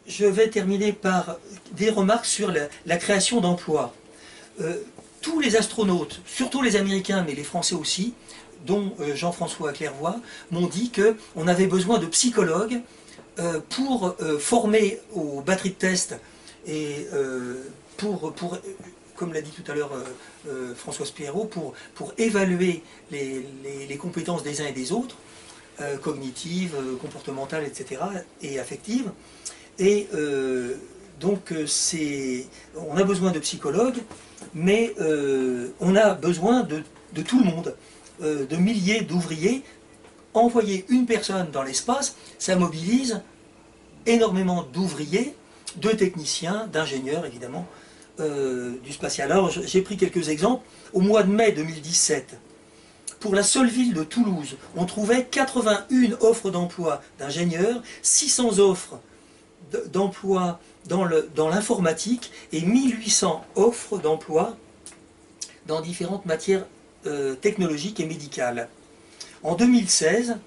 Je vais terminer par des remarques sur la création d'emplois. Tous les astronautes, surtout les Américains, mais les Français aussi, dont Jean-François Clairvoy, m'ont dit qu'on avait besoin de psychologues pour former aux batteries de test et comme l'a dit tout à l'heure François Spirou, pour évaluer les compétences des uns et des autres, cognitives, comportementales, etc., et affectives. Et donc on a besoin de psychologues, mais on a besoin de tout le monde, de milliers d'ouvriers. Envoyer une personne dans l'espace, ça mobilise énormément d'ouvriers, de techniciens, d'ingénieurs évidemment, du spatial. Alors j'ai pris quelques exemples. Au mois de mai 2017, pour la seule ville de Toulouse, on trouvait 81 offres d'emploi d'ingénieurs, 600 offres d'emploi dans l'informatique et 1800 offres d'emploi dans différentes matières technologiques et médicales. En 2016,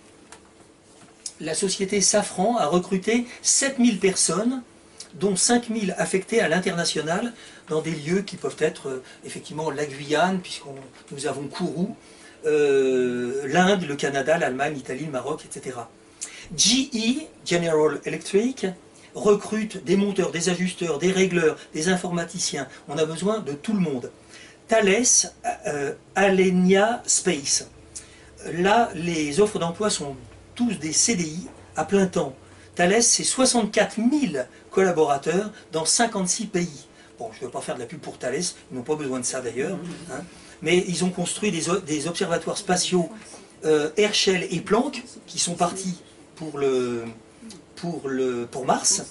la société Safran a recruté 7000 personnes, dont 5000 affectées à l'international, dans des lieux qui peuvent être effectivement la Guyane, puisque nous avons Kourou, l'Inde, le Canada, l'Allemagne, l'Italie, le Maroc, etc. GE, General Electric, recrute des monteurs, des ajusteurs, des régleurs, des informaticiens. On a besoin de tout le monde. Thales, Alenia Space. Là, les offres d'emploi sont tous des CDI à plein temps. Thales, c'est 64 000 collaborateurs dans 56 pays. Bon, je ne veux pas faire de la pub pour Thales, ils n'ont pas besoin de ça d'ailleurs. Hein. Mais ils ont construit des observatoires spatiaux Herschel et Planck, qui sont partis pour Mars,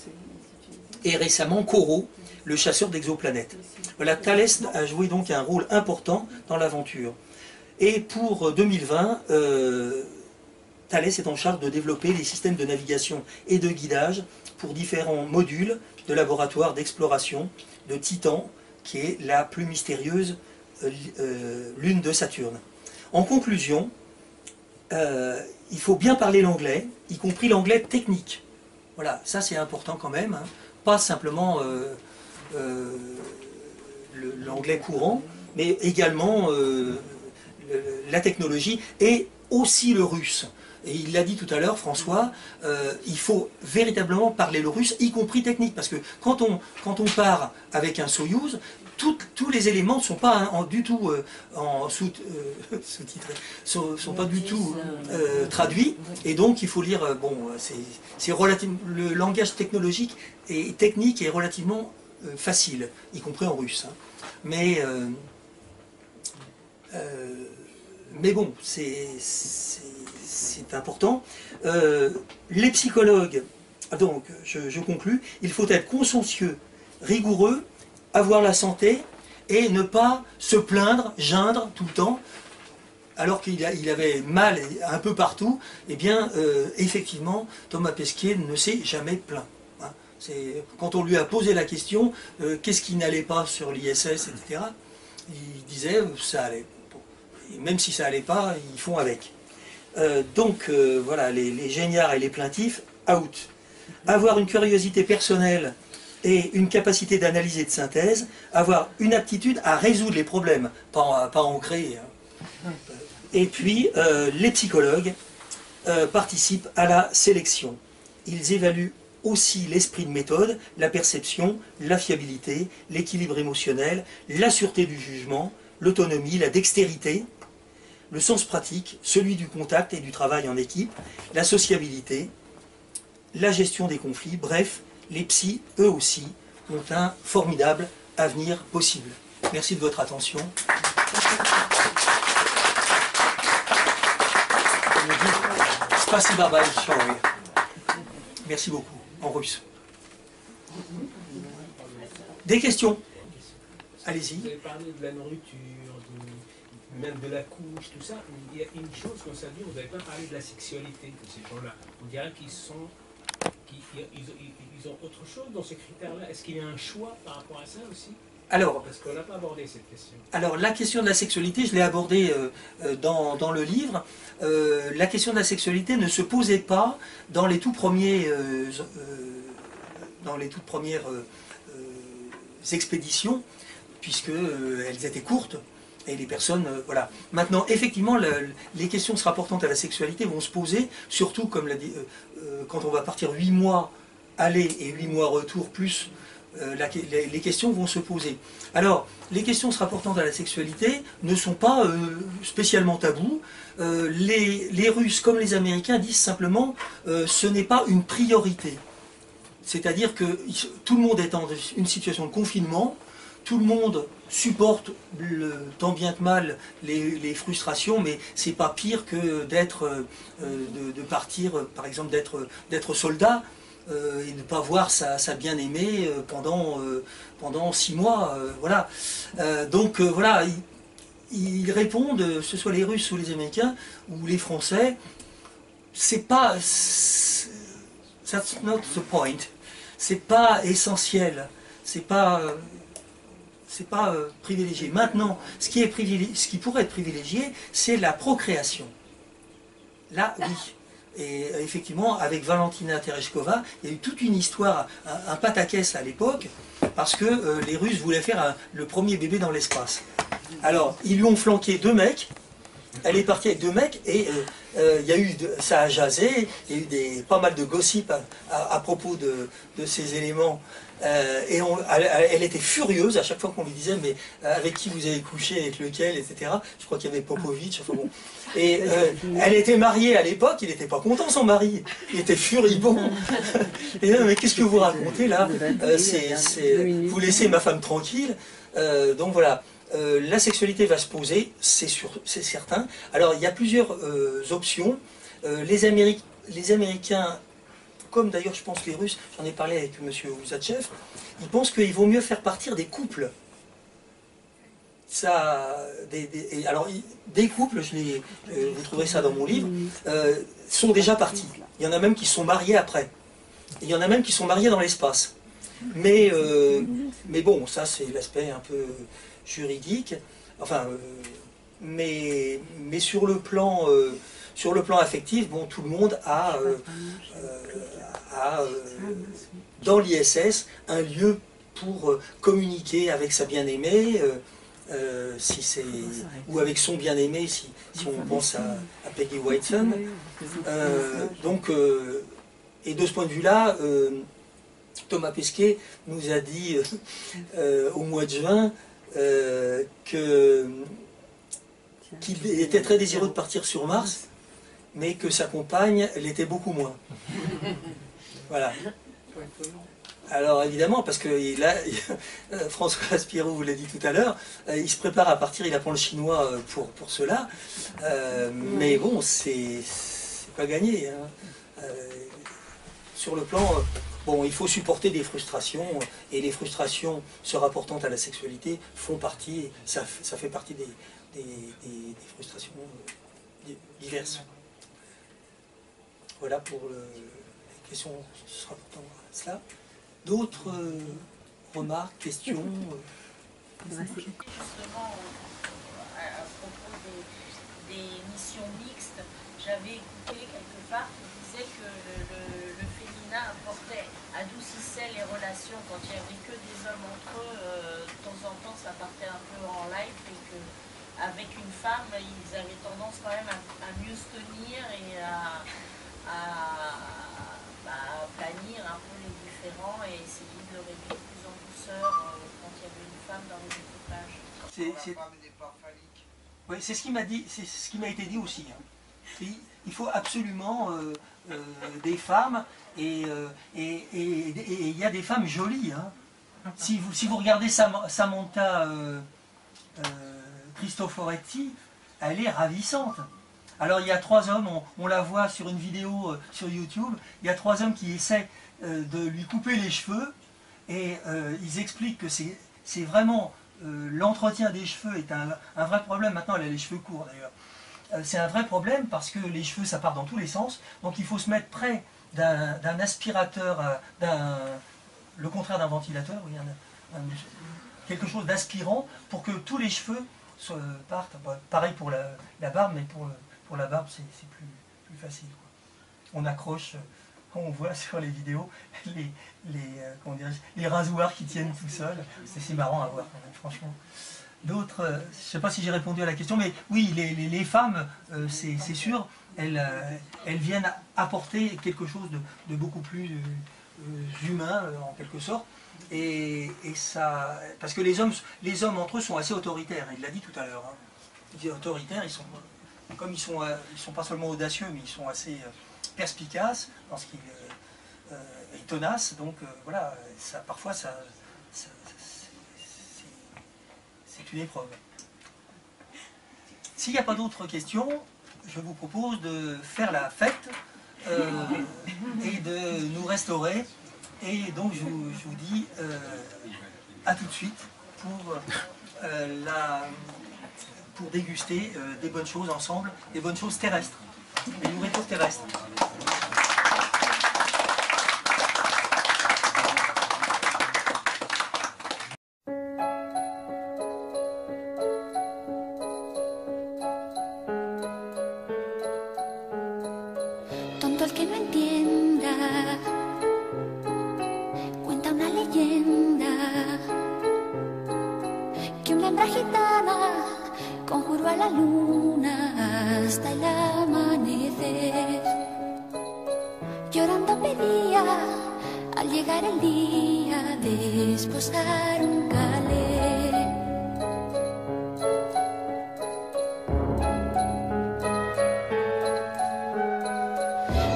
et récemment Corot, le chasseur d'exoplanètes. Voilà, Thales a joué donc un rôle important dans l'aventure. Et pour 2020, Thales est en charge de développer les systèmes de navigation et de guidage pour différents modules de laboratoire d'exploration de Titan, qui est la plus mystérieuse lune de Saturne. En conclusion, il faut bien parler l'anglais, y compris l'anglais technique. Voilà, ça c'est important quand même, hein. Pas simplement l'anglais courant, mais également la technologie et aussi le russe. Et il l'a dit tout à l'heure, François, il faut véritablement parler le russe, y compris technique, parce que quand on part avec un Soyouz, tous les éléments ne sont pas du tout sous-titrés, sont pas du tout traduits, et donc il faut lire, le langage technologique et technique est relativement facile, y compris en russe. Hein. Mais mais bon, c'est important. Les psychologues, donc je conclus, il faut être consciencieux, rigoureux, avoir la santé et ne pas se plaindre, geindre tout le temps, alors qu'il avait mal un peu partout. Eh bien, effectivement, Thomas Pesquet ne s'est jamais plaint. Hein. Quand on lui a posé la question, qu'est-ce qui n'allait pas sur l'ISS, etc., il disait, ça allait. Bon. Et même si ça allait pas, ils font avec. Donc, voilà, les géniards et les plaintifs, out. Avoir une curiosité personnelle et une capacité d'analyse et de synthèse, avoir une aptitude à résoudre les problèmes, pas en créer. Hein. Et puis, les psychologues participent à la sélection. Ils évaluent aussi l'esprit de méthode, la perception, la fiabilité, l'équilibre émotionnel, la sûreté du jugement, l'autonomie, la dextérité, le sens pratique, celui du contact et du travail en équipe, la sociabilité, la gestion des conflits. Bref, les psys, eux aussi, ont un formidable avenir possible. Merci de votre attention. Spasiba большое. Merci beaucoup, en russe. Des questions? Allez-y. Vous avez parlé de la nourriture, même de la couche, tout ça. Il y a une chose qu'on s'est dit, vous n'avez pas parlé de la sexualité de ces gens-là. On dirait qu'ils ont autre chose dans ces critères-là. Est-ce qu'il y a un choix par rapport à ça aussi? Alors, parce qu'on n'a pas abordé cette question. Alors, la question de la sexualité, je l'ai abordée dans le livre. La question de la sexualité ne se posait pas dans les toutes premières expéditions, puisque elles étaient courtes et les personnes, voilà. Maintenant, effectivement, les questions se rapportant à la sexualité vont se poser, surtout comme l'a dit, quand on va partir 8 mois aller et 8 mois retour plus. Les questions vont se poser. Alors, les questions se rapportant à la sexualité ne sont pas spécialement tabous. Les Russes, comme les Américains, disent simplement ce n'est pas une priorité. C'est-à-dire que tout le monde est dans une situation de confinement, tout le monde supporte tant bien que mal les frustrations, mais c'est pas pire que de partir, par exemple, d'être soldat. Et de ne pas voir sa bien-aimée pendant 6 mois. Voilà. Donc voilà, ils répondent, ce soit les Russes ou les Américains, ou les Français, c'est pas... That's not the point. C'est pas essentiel. C'est pas privilégié. Maintenant, ce qui pourrait être privilégié, c'est la procréation. Là, oui. Et effectivement, avec Valentina Tereshkova, il y a eu toute une histoire, un pataquès à l'époque, parce que les Russes voulaient faire le premier bébé dans l'espace. Alors, ils lui ont flanqué 2 mecs, elle est partie avec 2 mecs, et ça a jasé, il y a eu pas mal de gossip à propos de ces éléments. Et elle était furieuse à chaque fois qu'on lui disait, mais avec qui vous avez couché, avec lequel, etc. Je crois qu'il y avait Popovitch, enfin bon. Et elle était mariée à l'époque, il n'était pas content son mari, il était furibond. Et non, mais qu'est-ce que vous racontez là? Vous laissez ma femme tranquille. Donc voilà, la sexualité va se poser, c'est certain. Alors il y a plusieurs options. Les Américains, comme d'ailleurs je pense les Russes, j'en ai parlé avec M. Ouzachev, ils pensent qu'il vaut mieux faire partir des couples. Alors, des couples, vous trouverez ça dans mon livre, sont déjà partis. Il y en a même qui sont mariés après. Et il y en a même qui sont mariés dans l'espace. Mais bon, ça c'est l'aspect un peu juridique. Enfin, mais sur le plan affectif, bon, tout le monde a dans l'ISS un lieu pour communiquer avec sa bien-aimée, ou avec son bien-aimé, si on pense à Peggy Whitson. Et de ce point de vue-là, Thomas Pesquet nous a dit au mois de juin qu'il était très désireux de partir sur Mars, mais que sa compagne l'était beaucoup moins. Voilà. Alors évidemment, parce que là, François Aspirou vous l'a dit tout à l'heure, il se prépare à partir, il apprend le chinois pour cela. Mais bon, c'est pas gagné. Hein. Sur le plan, bon, il faut supporter des frustrations, et les frustrations se rapportant à la sexualité font partie, ça fait partie des frustrations diverses. Voilà pour les questions se rapportant à cela. D'autres remarques, questions Justement, à propos des missions mixtes, j'avais écouté quelque part qui disait que le féminin adoucissait les relations quand il n'y avait que des hommes entre eux. De temps en temps, ça partait un peu en live et qu'avec une femme, ils avaient tendance quand même à mieux se tenir et à planir un peu les différends et essayer de le régler plus en douceur quand il y avait une femme dans les équipages. Oui, c'est ce qui m'a dit, c'est ce qui m'a été dit aussi. Hein. Il faut absolument des femmes et il y a des femmes jolies. Hein. Si vous regardez Samantha Cristoforetti, elle est ravissante. Alors il y a 3 hommes, on la voit sur une vidéo sur YouTube, il y a 3 hommes qui essaient de lui couper les cheveux et ils expliquent que c'est vraiment l'entretien des cheveux est un vrai problème. Maintenant elle a les cheveux courts d'ailleurs. C'est un vrai problème parce que les cheveux ça part dans tous les sens, donc il faut se mettre près d'un aspirateur, le contraire d'un ventilateur, oui, quelque chose d'aspirant pour que tous les cheveux partent. Pareil pour la barbe, mais pour la barbe, c'est plus facile. Quoi. On accroche, on voit sur les vidéos les rasoirs qui tiennent tout seuls. C'est marrant à voir, quand même, franchement. D'autres, je ne sais pas si j'ai répondu à la question, mais oui, les femmes, c'est sûr, elles viennent apporter quelque chose de beaucoup plus humain, en quelque sorte. Et ça, parce que les hommes entre eux sont assez autoritaires, il l'a dit tout à l'heure. Hein. Il dit autoritaires, ils sont pas seulement audacieux, mais ils sont assez perspicaces dans ce qu'ils et tenaces. Donc voilà, parfois c'est une épreuve. S'il n'y a pas d'autres questions, je vous propose de faire la fête et de nous restaurer. Et donc je vous dis à tout de suite pour déguster des bonnes choses ensemble, des bonnes choses terrestres, des nourritures terrestres. Tonto el que no entienda, cuenta una leyenda que una hembra gitana conjuró a la luna hasta el amanecer. Llorando pedía al llegar el día de esposar un calé.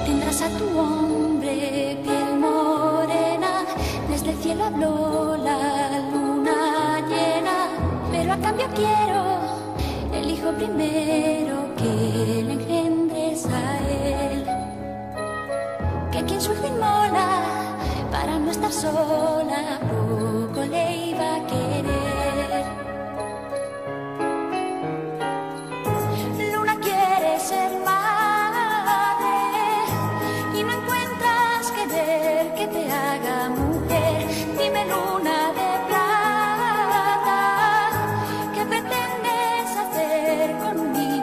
Tendrás a tu hombre piel morena, desde el cielo habló la luna llena, pero a cambio quiero el hijo primero que le engendres a él. Que quien su hijo inmola para no estar sola, poco le iba a querer. Luna quiere ser madre y no encuentras querer que te haga mujer. Dime, luna de plata, ¿qué pretendes hacer con un niño?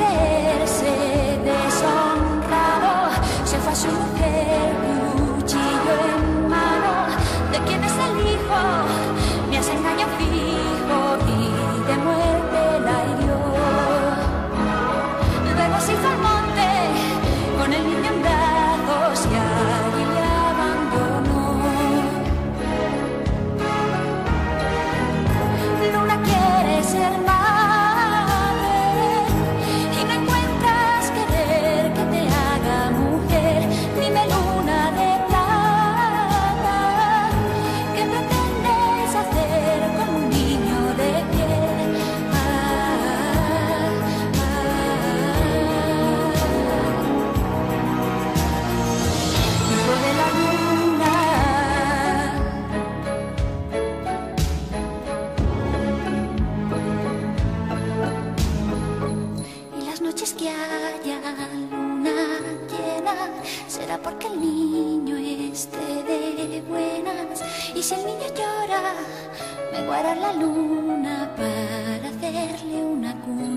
creerse deshonrado, se fue a su mujer, cuchillo en mano. ¿De quién es el hijo? Me hace engaño fijo y de muerte la hirió. Luego se hizo al monte con el niño en brazos y allí le abandonó. Luna quiere ser madre y no encuentras querer que te haga mujer. Dime, luna de plata, ¿qué pretendes hacer con un niño de piel? Hijo de la luna. Y las noches que haya luna llena será porque el niño esté de buenas. Y si el niño llora, me guardará la luna para hacerle una cuna.